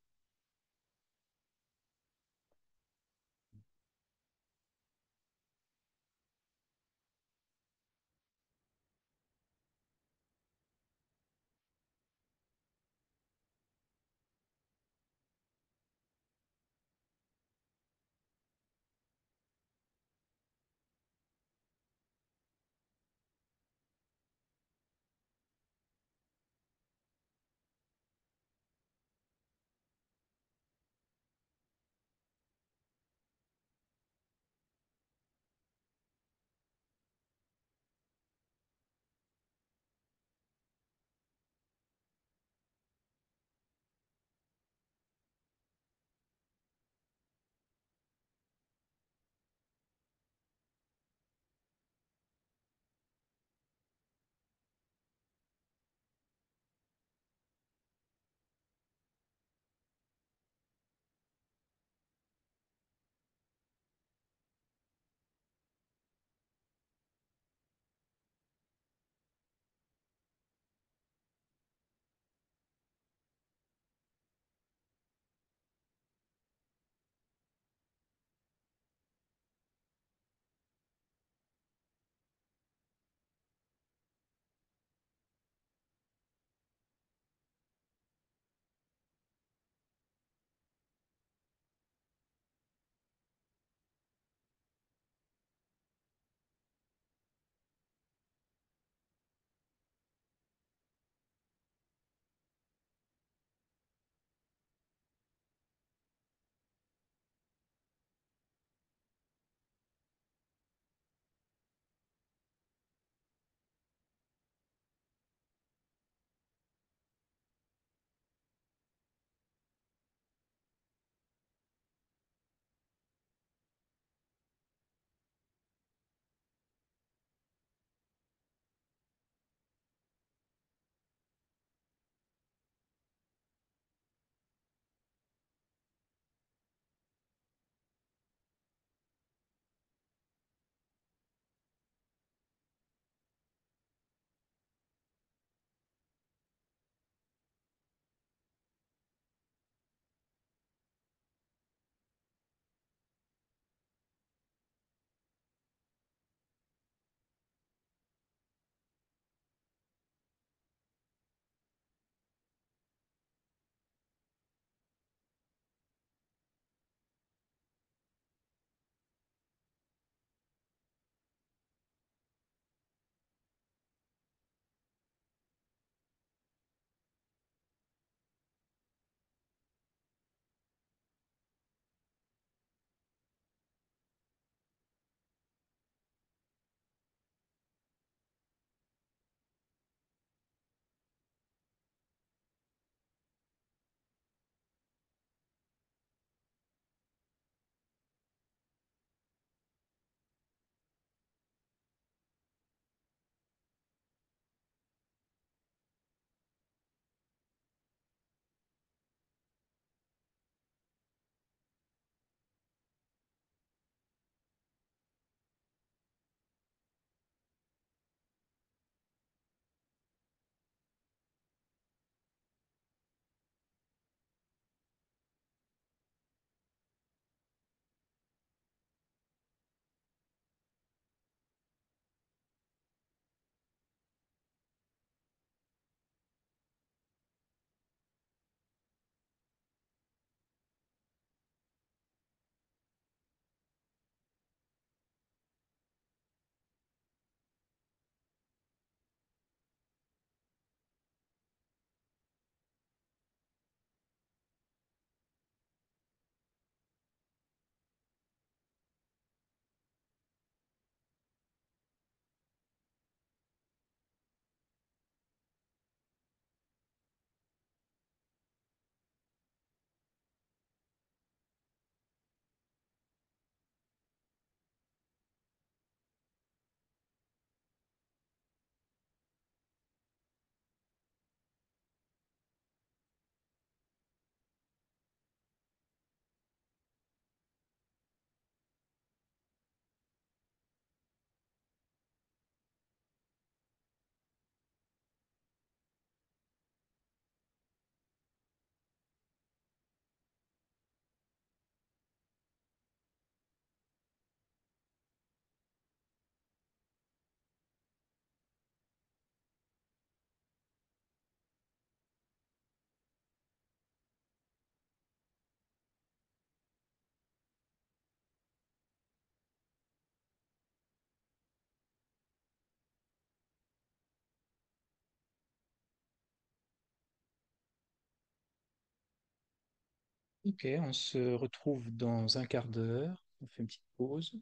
Ok, on se retrouve dans un quart d'heure. On fait une petite pause.